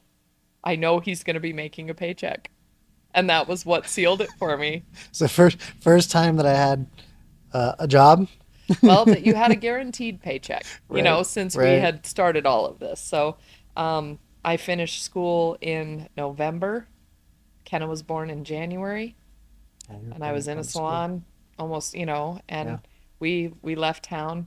I know he's gonna be making a paycheck. And that was what sealed it for me. It's the first time that I had a job. Well, that you had a guaranteed paycheck, Right. since we Right. had started all of this. So, I finished school in November. Kenna was born in January, Yeah, you were and I was in a going to school. salon almost, Yeah. and we left town.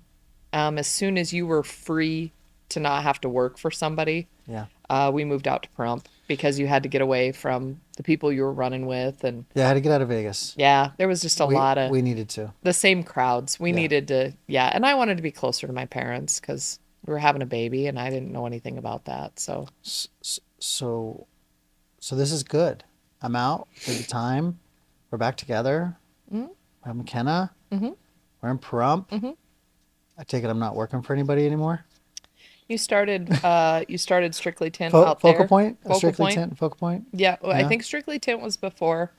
As soon as you were free to not have to work for somebody, Yeah. we moved out to Pahrump because you had to get away from the people you were running with. And Yeah. I had to get out of Vegas. yeah, there was just a lot of We needed to. the same crowds. We Yeah. needed to, yeah. And I wanted to be closer to my parents because we were having a baby and I didn't know anything about that. So, So this is good. I'm out. We have the time. We're back together. mm-hmm, We have McKenna. mm-hmm, We're in Pahrump. mm-hmm. I take it I'm not working for anybody anymore. You started Strictly Tint out Focal there. point. Focal Strictly Point. tint. Focal point. Yeah, well, I Yeah. think Strictly Tint was before.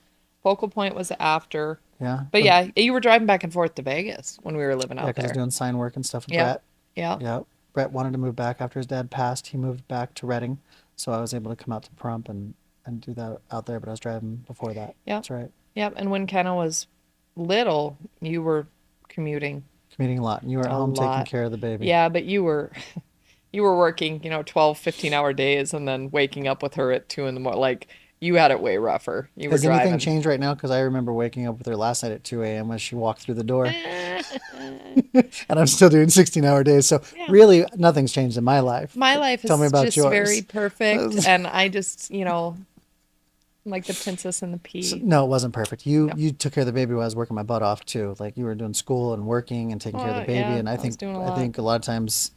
Focal Point was after. Yeah. But yeah, you were driving back and forth to Vegas when we were living Yeah, out because I was there. doing sign work and stuff with Yeah, Brett. yeah. Yeah. Brett wanted to move back after his dad passed. He moved back to Reading, so I was able to come out to Pahrump and do that out there. But I was driving before that. Yeah. That's right. Yep. And when Kenna was little, you were commuting Commuting a lot. And you were at a home taking lot. care of the baby. Yeah, but you were working, 12, 15-hour days and then waking up with her at 2 in the morning. Like You had it way rougher. You were Has anything driving. changed right now? Because I remember waking up with her last night at 2 a.m. as she walked through the door. Yeah. And I'm still doing 16-hour days. So really, nothing's changed in my life. My life Tell me is about just yours. very perfect, and I just, I'm like the princess and the pea. No, it wasn't perfect. No. You took care of the baby while I was working my butt off too. Like you were doing school and working and taking care of the baby. Yeah, And I was doing a lot. I think a lot of times,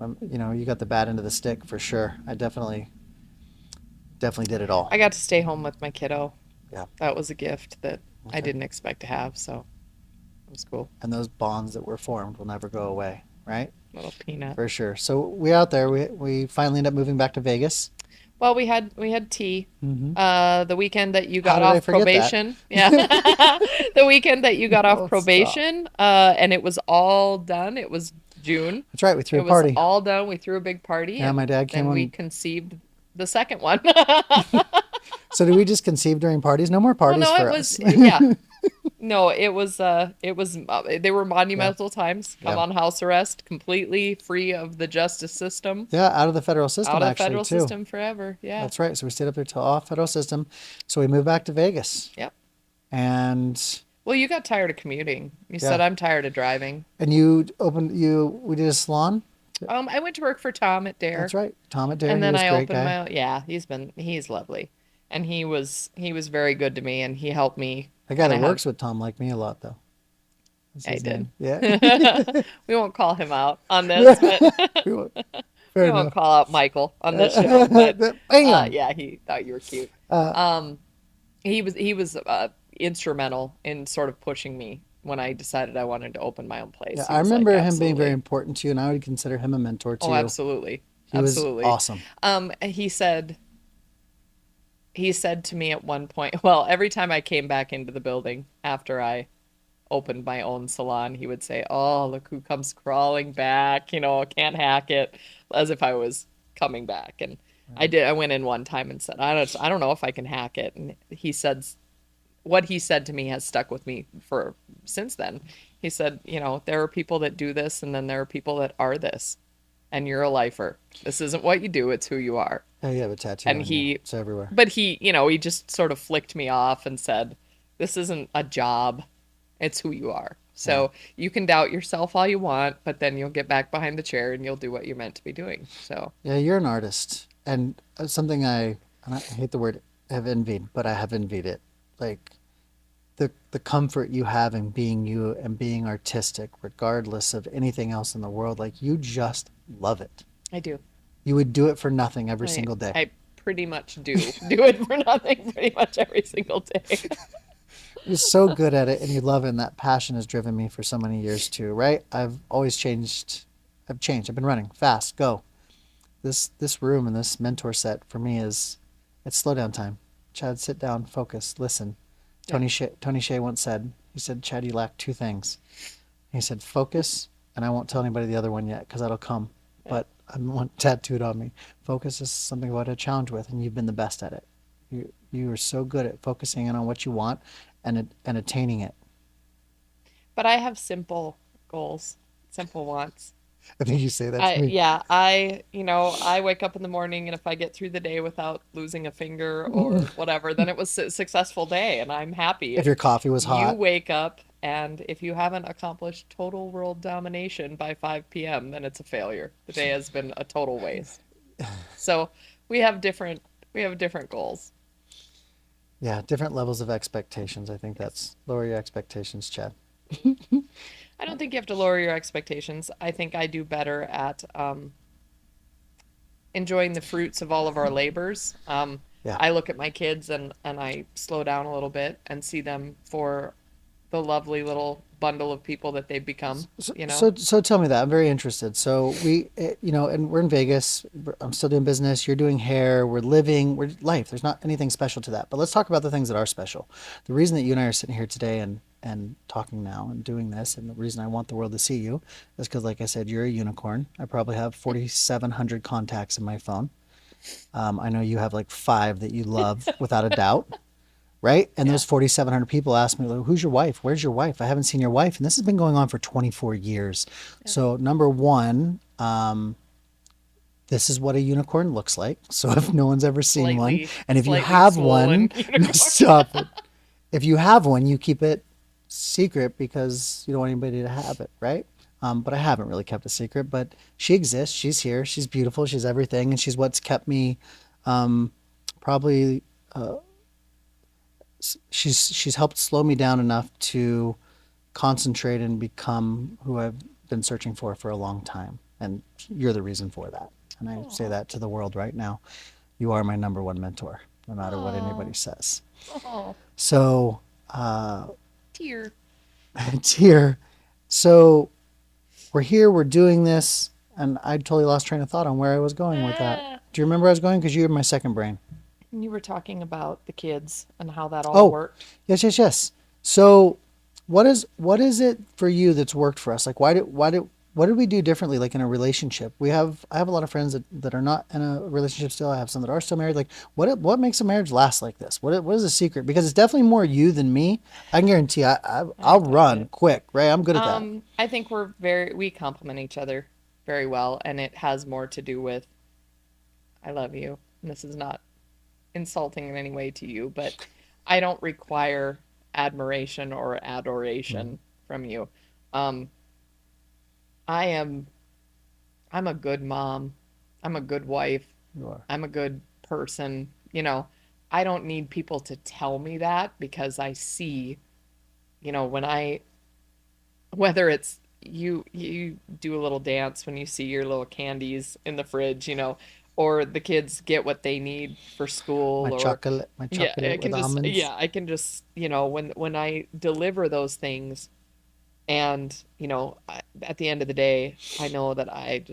you got the bad end of the stick for sure. I definitely did it all. I got to stay home with my kiddo. Yeah. That was a gift that I Okay. didn't expect to have, so it was cool. And those bonds that were formed will never go away, right? Little peanut. For sure. So we out there. We finally end up moving back to Vegas. Well, we had tea. Mm-hmm. The weekend that you How got did I off forget that? probation. Yeah. The weekend that you got Oh, off stop. probation, and it was all done. It was June. That's right. We threw It a party. was all done. We threw a big party. Yeah, and my dad came then we on- conceived the second one. So did we just conceive during parties? No more parties Well, no, for it us. was yeah. No, it was they were monumental times. I'm Yeah. on house arrest, completely free of the justice system, Yeah, out of the federal system out of the actually federal too. system forever. Yeah. That's right. So we stayed up there till off federal system. So we moved back to Vegas. Yep. And Well, you got tired of commuting. You Yeah. said I'm tired of driving. we did a salon. I went to work for Tom at Dare. That's right. Tom at Dare. And then he was I a great opened guy. my yeah, he's lovely. And he was very good to me, and he helped me. The guy that kinda works with Tom liked me a lot though. That's I his did. name. Yeah. We won't call him out on this, but We won't- we Fair won't enough. call out Michael on this show. But Bam! yeah, he thought you were cute. Uh, He was instrumental in sort of pushing me when I decided I wanted to open my own place. Yeah, He I was like, remember him being very "Absolutely." important to you, and I would consider him a mentor to Oh, you. absolutely. He was Absolutely. awesome. He said to me at one point, well, every time I came back into the building after I opened my own salon, he would say, "Oh, look who comes crawling back, can't hack it," as if I was coming back. And I went in one time and said, I don't know if I can hack it. And what he said to me has stuck with me for since then. He said, there are people that do this, and then there are people that are this. And you're a lifer. This isn't what you do, it's who you are. Yeah, you have a tattoo. And on you. It's everywhere. But he just sort of flicked me off and said, this isn't a job, it's who you are. So you can doubt yourself all you want, but then you'll get back behind the chair and you'll do what you're meant to be doing. So Yeah, you're an artist, and something and I hate the word have envied, but I have envied it. Like the comfort you have in being you and being artistic, regardless of anything else in the world. Like you just love it. I do. You would do it for nothing every single day. I pretty much do it for nothing pretty much every single day. You're so good at it, and you love it, and that passion has driven me for so many years too, right? I've always changed. I've changed. I've been running fast. Go. This room and this mentor set for me it's slow down time. Chad, sit down, focus, listen. Tony Shea once said, he said, Chad, you lack two things. He said, focus, and I won't tell anybody the other one yet because that'll come. But I want tattooed on me. Focus is something I want to challenge with, and you've been the best at it. You are so good at focusing in on what you want and attaining it. But I have simple goals, simple wants. I think you say that to me. I wake up in the morning, and if I get through the day without losing a finger or whatever, then it was a successful day, and I'm happy. If your coffee was hot. You wake up, and if you haven't accomplished total world domination by 5 p.m., then it's a failure. The day has been a total waste. So we have different goals. Yeah, different levels of expectations. I think that's lower your expectations, Chad. I don't think you have to lower your expectations. I think I do better at enjoying the fruits of all of our labors. Yeah. I look at my kids and I slow down a little bit and see them for the lovely little bundle of people that they've become. So tell me that. I'm very interested. So and we're in Vegas. I'm still doing business. You're doing hair. We're life. There's not anything special to that. But let's talk about the things that are special. The reason that you and I are sitting here today and talking now and doing this, and the reason I want the world to see you is because, like I said, you're a unicorn. I probably have 4,700 contacts in my phone. I know you have like 5 that you love without a doubt. Right? And those 4,700 people ask me, like, who's your wife? Where's your wife? I haven't seen your wife. And this has been going on for 24 years. Yeah. So number one, the this is what a unicorn looks like. So if no one's ever seen one, Slightly- and if you slightly have swollen one, unicorn. stop it. If you have one, you keep it secret because you don't want anybody to have it, right? But I haven't really kept a secret. But she exists. She's here. She's beautiful. She's everything, and she's what's kept me probably. She's helped slow me down enough to concentrate and become who I've been searching for a long time. And you're the reason for that. And I say that to the world right now. You are my number one mentor, no matter what anybody says. Oh, So, tear. it's here. So we're here, we're doing this, and I totally lost train of thought on where I was going with that. Do you remember where I was going? Because you were my second brain. And you were talking about the kids and how that all Oh, worked. yes. So what is it for you that's worked for us? Like what did we do differently, like in a relationship? I have a lot of friends that are not in a relationship still. I have some that are still married. Like what makes a marriage last like this? What is the secret? Because it's definitely more you than me. I can guarantee I'll run quick, right? I'm good at that. I think we complement each other very well, and it has more to do with I love you. And this is not insulting in any way to you, but I don't require admiration or adoration from you. Um, I'm a good mom. I'm a good wife. You are. I'm a good person. I don't need people to tell me that because I see, whether it's you do a little dance when you see your little candies in the fridge, or the kids get what they need for school, My or chocolate yeah, I can with just almonds. yeah, I can just when I deliver those things, and at the end of the day, I know that I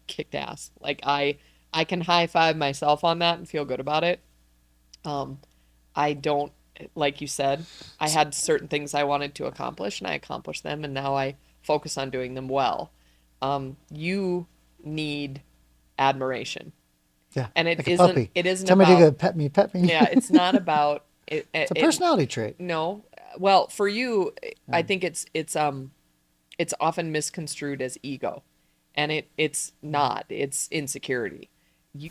kicked ass. Like I can high five myself on that and feel good about it. Um, I don't, like you said, I had certain things I wanted to accomplish and I accomplished them, and now I focus on doing them well. You need admiration, Yeah, and like a puppy. it isn't Tell me to go about, pet me, pet me. yeah, it's not about It's a personality trait. no. Well, for you, I Yeah. think it's often misconstrued as ego, and it's not. It's insecurity. You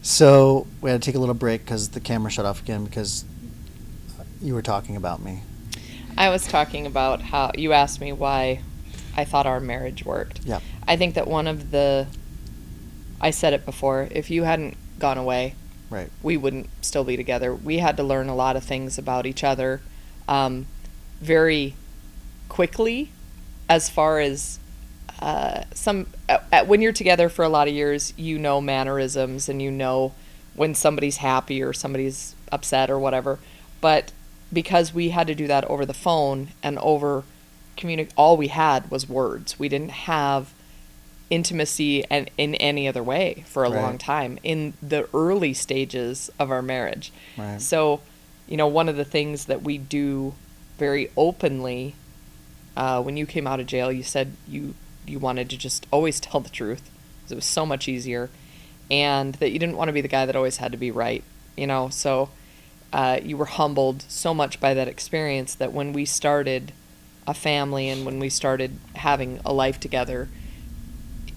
So we had to take a little break because the camera shut off again because you were talking about me. I was talking about how you asked me why I thought our marriage worked. Yeah. I think that I said it before, if you hadn't gone away, Right. we wouldn't still be together. We had to learn a lot of things about each other very quickly, as far as when you're together for a lot of years, mannerisms, and when somebody's happy or somebody's upset or whatever. But because we had to do that over the phone and over all we had was words. We didn't have intimacy and in any other way for a long Right. time in the early stages of our marriage. Right. So, one of the things that we do very openly, when you came out of jail, you said you wanted to just always tell the truth because it was so much easier, and that you didn't want to be the guy that always had to be right. So you were humbled so much by that experience that when we started a family and when we started having a life together,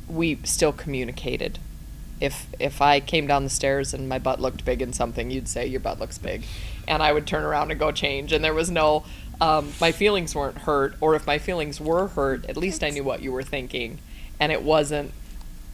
we still communicated. If I came down the stairs and my butt looked big in something, you'd say, your butt looks big. And I would turn around and go change. And there was no, my feelings weren't hurt. Or if my feelings were hurt, at least I knew what you were thinking. And it wasn't,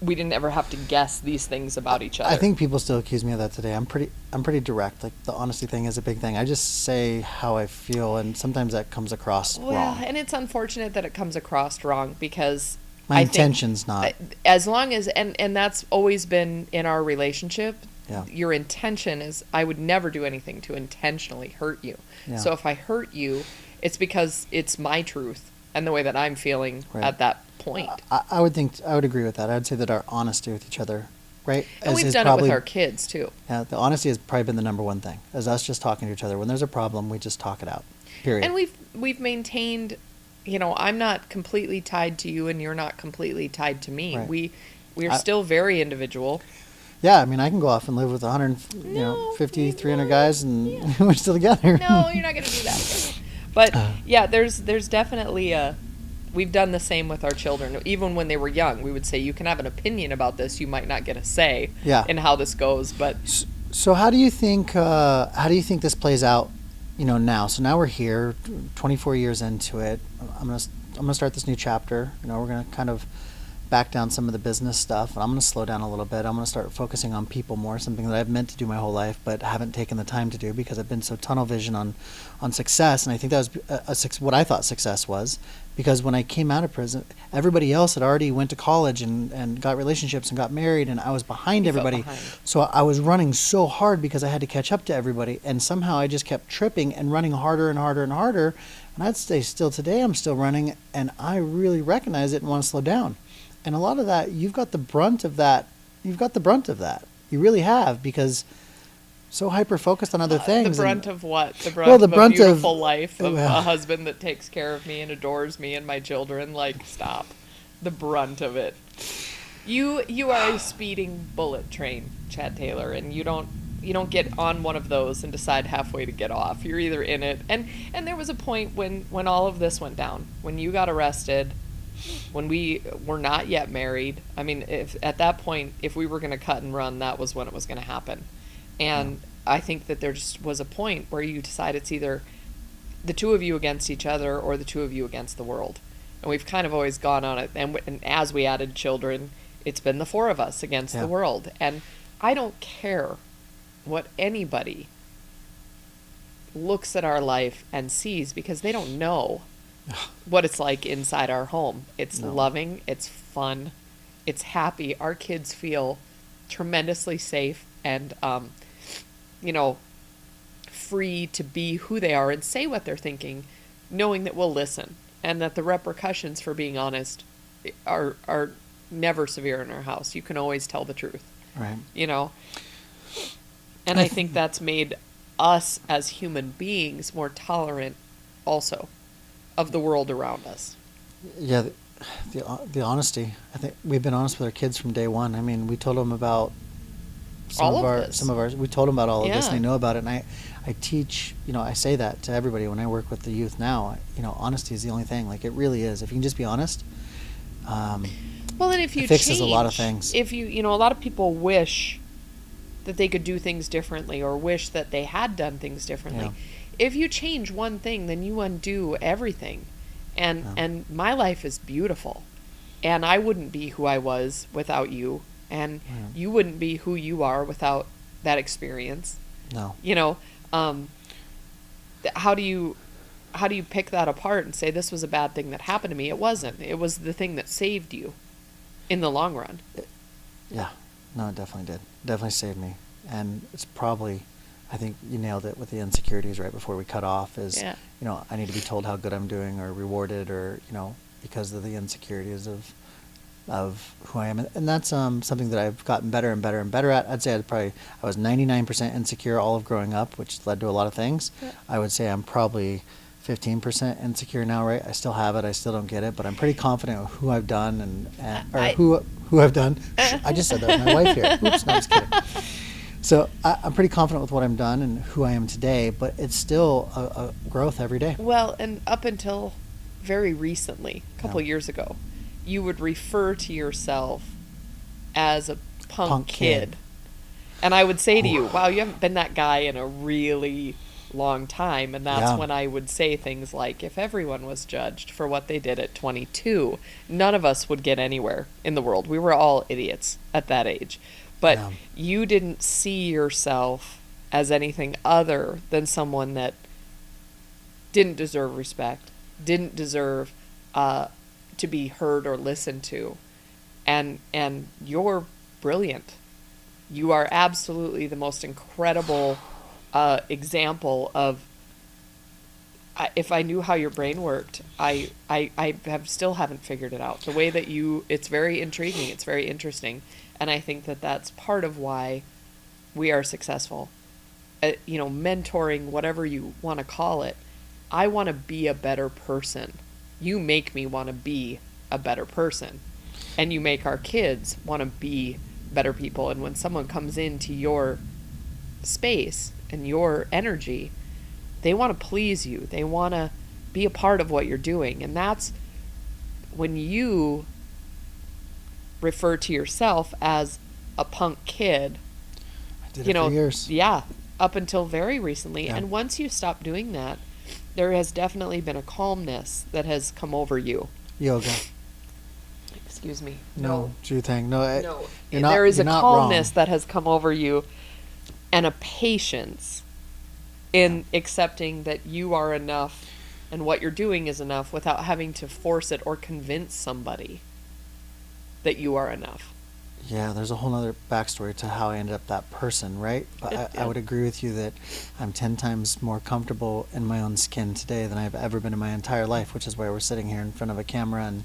we didn't ever have to guess these things about each other. I think people still accuse me of that today. I'm pretty direct. Like the honesty thing is a big thing. I just say how I feel, and sometimes that comes across wrong. And it's unfortunate that it comes across wrong because My I think intention's not. as long as and that's always been in our relationship. Yeah. Your intention is, I would never do anything to intentionally hurt you. Yeah. So if I hurt you, it's because it's my truth and the way that I'm feeling Right. at that point. I would agree with that. I'd say that our honesty with each other, right? And we've is done it with our kids too. Yeah, the honesty has probably been the number one thing. As us just talking to each other. When there's a problem, we just talk it out. Period. And we've maintained, I'm not completely tied to you and you're not completely tied to me. Right. We are I- still very individual. Yeah, I mean, I can go off and live with 100, No, 50, you 300 won't. guys, and Yeah. we're still together. No, you're not going to do that. But yeah, there's definitely we've done the same with our children. Even when they were young, we would say, you can have an opinion about this, you might not get a say in how this goes, but so how do you think this plays out, now? So now we're here, 24 years into it. I'm gonna start this new chapter. We're gonna kind of back down some of the business stuff, and I'm going to slow down a little bit. I'm going to start focusing on people more, something that I've meant to do my whole life but haven't taken the time to do because I've been so tunnel vision on success. And I think that was what I thought success was, because when I came out of prison, everybody else had already went to college and got relationships and got married, and I was behind everybody. So I was running so hard because I had to catch up to everybody, and somehow I just kept tripping and running harder and harder and harder. And I'd stay still today. I'm still running, and I really recognize it and want to slow down. And a lot of that, you've got the brunt of that. You really have, because so hyper-focused on other things. The brunt of what? The brunt of a beautiful life, of a husband that takes care of me and adores me and my children. Like, stop. The brunt of it. You are a speeding bullet train, Chad Taylor, and you don't get on one of those and decide halfway to get off. You're either in it. And there was a point when all of this went down, when you got arrested, when we were not yet married. I mean, if at that point, if we were going to cut and run, that was when it was going to happen. And I think that there just was a point where you decide it's either the two of you against each other or the two of you against the world. And we've kind of always gone on it. And as we added children, it's been the four of us against the world. And I don't care what anybody looks at our life and sees, because they don't know what it's like inside our home. It's loving, it's fun, it's happy. Our kids feel tremendously safe and, free to be who they are and say what they're thinking, knowing that we'll listen, and that the repercussions for being honest are never severe in our house. You can always tell the truth. Right. And I think that's made us as human beings more tolerant also of the world around us. Yeah, the honesty. I think we've been honest with our kids from day one. I mean, we told them about we told them about all of this, and they know about it. And I teach, I say that to everybody when I work with the youth now. Honesty is the only thing. Like, it really is. If you can just be honest, well, and if you it fixes a lot of things. If a lot of people wish that they could do things differently, or wish that they had done things differently. Yeah. If you change one thing, then you undo everything. And my life is beautiful. And I wouldn't be who I was without you. And you wouldn't be who you are without that experience. No. How do you pick that apart and say this was a bad thing that happened to me? It wasn't. It was the thing that saved you in the long run. Yeah. No, it definitely did. Definitely saved me. And it's probably, I think you nailed it with the insecurities right before we cut off, is, I need to be told how good I'm doing, or rewarded, or, because of the insecurities of who I am. And that's something that I've gotten better and better and better at. I'd say I was 99% insecure all of growing up, which led to a lot of things. Yeah. I would say I'm probably 15% insecure now, right? I still have it. I still don't get it, but I'm pretty confident with who I've done who I've done. I just said that with my wife here. Oops, no, I was kidding. So I'm pretty confident with what I've done and who I am today, but it's still a growth every day. Well, and up until very recently, a couple of years ago, you would refer to yourself as a punk kid. And I would say to you, wow, you haven't been that guy in a really long time. And that's when I would say things like, if everyone was judged for what they did at 22, none of us would get anywhere in the world. We were all idiots at that age. But you didn't see yourself as anything other than someone that didn't deserve respect, didn't deserve to be heard or listened to. And you're brilliant. You are absolutely the most incredible example of, if I knew how your brain worked, I still haven't figured it out. The way that it's very intriguing, it's very interesting. And I think that that's part of why we are successful. Mentoring, whatever you want to call it. I want to be a better person. You make me want to be a better person. And you make our kids want to be better people. And when someone comes into your space and your energy, they want to please you. They want to be a part of what you're doing. And that's when you refer to yourself as a punk kid, I did it for years. yeah, up until very recently. Yeah. And once you stop doing that, there has definitely been a calmness that has come over you. Yoga. Excuse me. No, Drew Thang. No, No. you're not, There is you're a not calmness wrong. that has come over you and a patience in accepting that you are enough and what you're doing is enough without having to force it or convince somebody that you are enough. Yeah, there's a whole other backstory to how I ended up that person, right? But I would agree with you that I'm 10 times more comfortable in my own skin today than I've ever been in my entire life, which is why we're sitting here in front of a camera and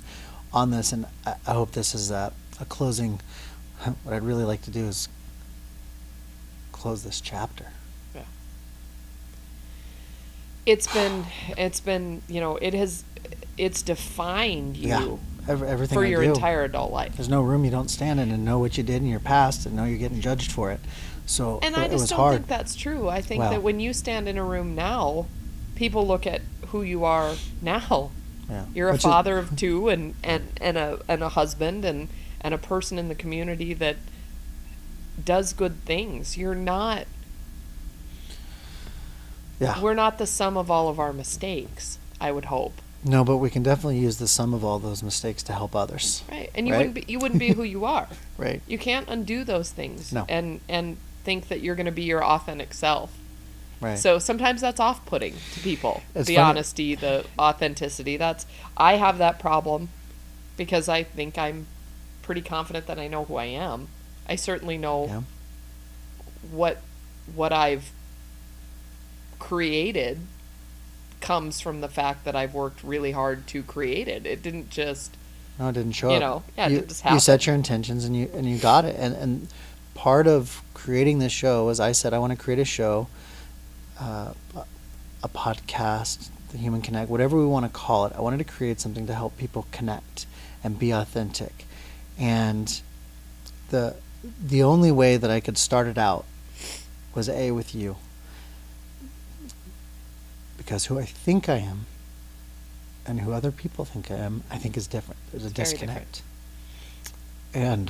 on this. And I hope this is a closing. What I'd really like to do is close this chapter. Yeah. It's been, it's defined you. Yeah. Everything for I your do. entire adult life. There's no room you don't stand in and know what you did in your past and know you're getting judged for it. So And it I just was don't hard. think that's true. I think Well. that when you stand in a room now, people look at who you are now. Yeah. You're a Which is- father of two and a husband and a person in the community that does good things. You're not Yeah. we're not the sum of all of our mistakes, I would hope. No, but we can definitely use the sum of all those mistakes to help others. Right. And you Right? wouldn't be who you are. Right. You can't undo those things No. and think that you're going to be your authentic self. Right. So sometimes that's off-putting to people. It's the funny. honesty, the authenticity. I have that problem because I think I'm pretty confident that I know who I am. I certainly know Yeah. what I've created comes from the fact that I've worked really hard to create it. It didn't just No, it didn't show You up. know, yeah, it you, didn't just you set happen. your intentions and you got it. And part of creating this show, as I said, I want to create a show, a podcast, the Human Connect, whatever we want to call it. I wanted to create something to help people connect and be authentic. And the only way that I could start it out was with you. Because who I think I am and who other people think I am, I think is different. There's a Very disconnect. And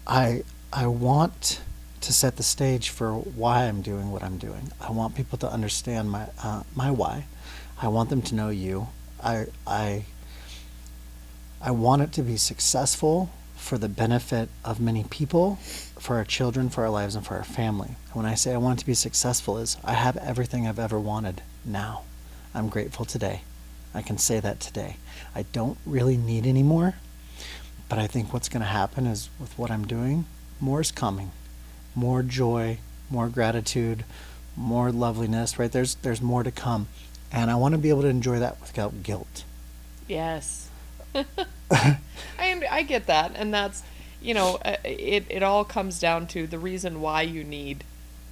I want to set the stage for why I'm doing what I'm doing. I want people to understand my why. I want them to know you. I want it to be successful for the benefit of many people, for our children, for our lives, and for our family. And when I say I want it to be successful, is I have everything I've ever wanted now. I'm grateful today. I can say that today. I don't really need any more, but I think what's going to happen is with what I'm doing, more is coming. More joy, more gratitude, more loveliness, right? There's more to come. And I want to be able to enjoy that without guilt. Yes. I get that, and that's, it all comes down to the reason why you need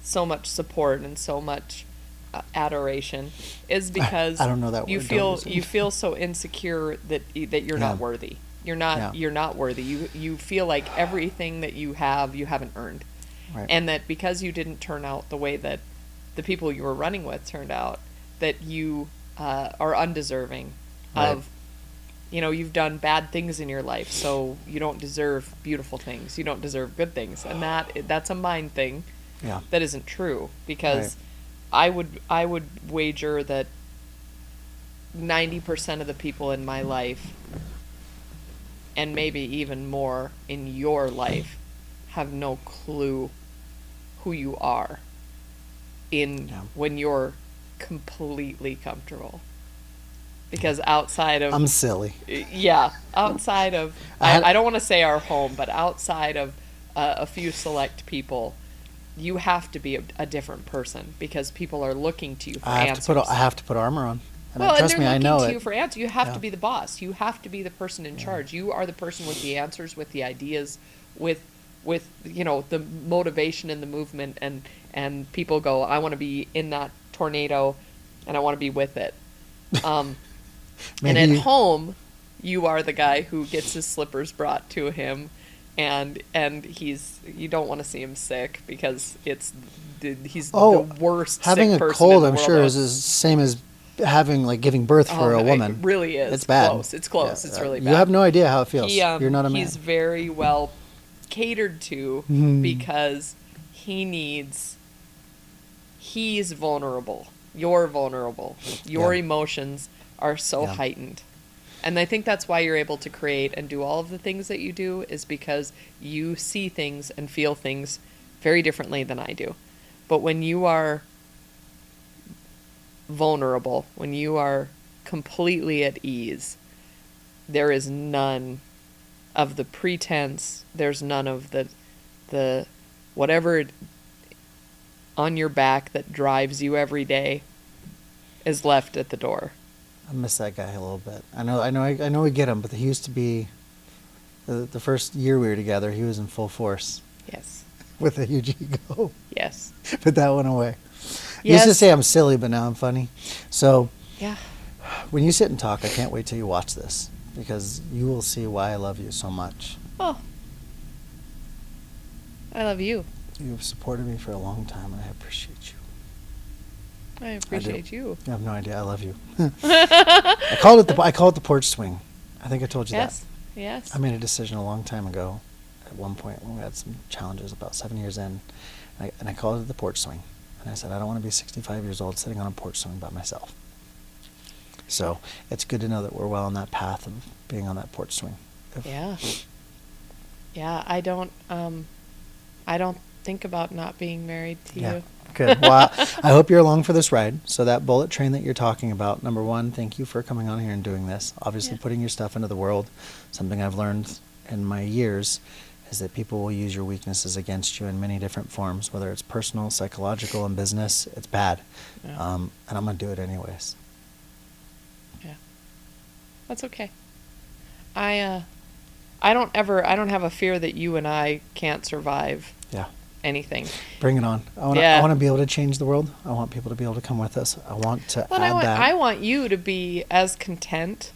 so much support and so much adoration is because I don't know that you word, feel don't use it. you feel so insecure that you're Yeah. not worthy. You're not worthy. You feel like everything that you haven't earned. Right. And that because you didn't turn out the way that the people you were running with turned out, that you are undeserving Right. of, you've done bad things in your life, so you don't deserve beautiful things. You don't deserve good things. And that's a mind thing Yeah. that isn't true, because I would wager that 90% of the people in my life, and maybe even more in your life, have no clue who you are when you're completely comfortable. Because outside of I'm silly. outside of I don't want to say our home, but outside of a few select people, you have to be a different person because people are looking to you for answers. I have to put armor on. And Well, trust and me, they're I looking know to it. you for answers. You have Yeah. to be the boss. You have to be the person in charge. You are the person with the answers, with the ideas, with the motivation and the movement. And people go, I want to be in that tornado, and I want to be with it. And Maybe at home, you are the guy who gets his slippers brought to him, and you don't want to see him sick because he's the worst having sick a person cold, in the I'm world. sure, is the same as having like giving birth for a no, woman. It really is. It's bad. Close. It's close. Yeah, It's really bad. You have no idea how it feels. You're not a man. He's very well catered to because he's vulnerable. You're vulnerable. Your emotions are so heightened. And I think that's why you're able to create and do all of the things that you do, is because you see things and feel things very differently than I do. But when you are vulnerable, when you are completely at ease, there is none of the pretense, there's none of the whatever on your back that drives you every day is left at the door. I miss that guy a little bit. I know we get him, but he used to be the first year we were together, he was in full force. Yes. With a huge ego. Yes. But that went away. Yes. You used to say I'm silly, but now I'm funny. So Yeah. when you sit and talk, I can't wait till you watch this, because you will see why I love you so much. Oh. I love you. You've supported me for a long time, and I appreciate you. I appreciate you. You have no idea. I love you. I call it the porch swing. I think I told you Yes. that. Yes. I made a decision a long time ago. At one point, when we had some challenges, about 7 years in, and I called it the porch swing. And I said, I don't want to be 65 years old sitting on a porch swing by myself. So it's good to know that we're well on that path of being on that porch swing. Yeah. Yeah. I don't think about not being married to you. Good. Well, I hope you're along for this ride. So that bullet train that you're talking about, number one, thank you for coming on here and doing this. Obviously, putting your stuff into the world. Something I've learned in my years is that people will use your weaknesses against you in many different forms, whether it's personal, psychological, and business. It's bad. Yeah. And I'm going to do it anyways. Yeah. That's okay. I don't have a fear that you and I can't survive Yeah. anything. Bring it on. I want to be able to change the world. I want people to be able to come with us. I want to add that. I want you to be as content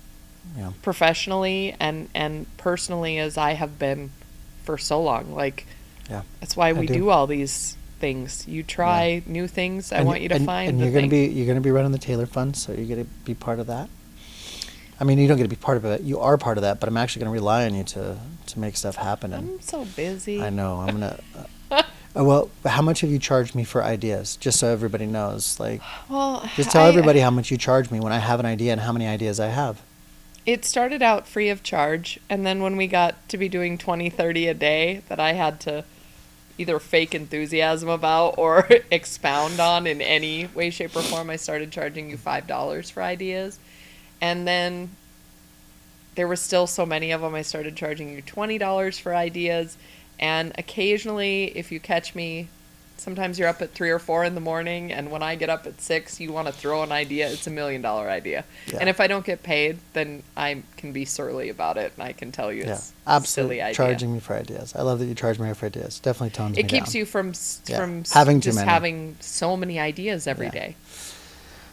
professionally and personally as I have been for so long. Like, that's why we do all these things. You try new things. I want you to find. And you're going to be running the Taylor Fund, so you're going to be part of that. I mean, you don't get to be part of it. You are part of that, but I'm actually going to rely on you to make stuff happen. I'm so busy. I know. I'm gonna. Well, how much have you charged me for ideas? Just so everybody knows, like. Well, just tell everybody how much you charge me when I have an idea and how many ideas I have. It started out free of charge, and then when we got to be doing 20, 30 a day that I had to either fake enthusiasm about or expound on in any way, shape, or form, I started charging you $5 for ideas. And then there were still so many of them, I started charging you $20 for ideas. And occasionally, if you catch me, sometimes you're up at 3 or 4 in the morning, and when I get up at 6, you want to throw an idea. It's $1 million idea. Yeah. And if I don't get paid, then I can be surly about it, and I can tell you it's a silly idea. Charging me for ideas. I love that you charge me for ideas. Definitely tones me down. It keeps you from having so many ideas every day.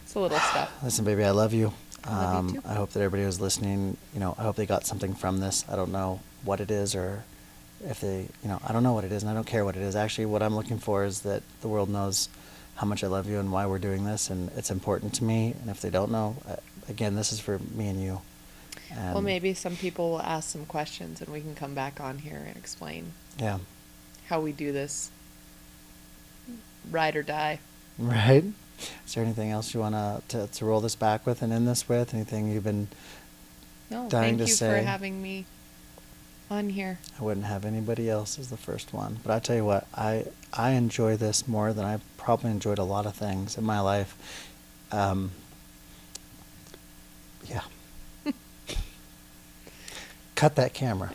It's a little stuff. Listen, baby, I love you. I love you too. I hope that everybody who's listening, I hope they got something from this. I don't know what it is, or if they, I don't know what it is, and I don't care what it is. Actually, what I'm looking for is that the world knows how much I love you and why we're doing this, and it's important to me. And if they don't know, again, this is for me and you. And well, maybe some people will ask some questions, and we can come back on here and explain how we do this. Ride or die. Right. Is there anything else you want to roll this back with and end this with? Anything you've been dying to say? Thank you for having me on here. I wouldn't have anybody else as the first one. But I tell you what, I enjoy this more than I've probably enjoyed a lot of things in my life. Yeah. Cut that camera.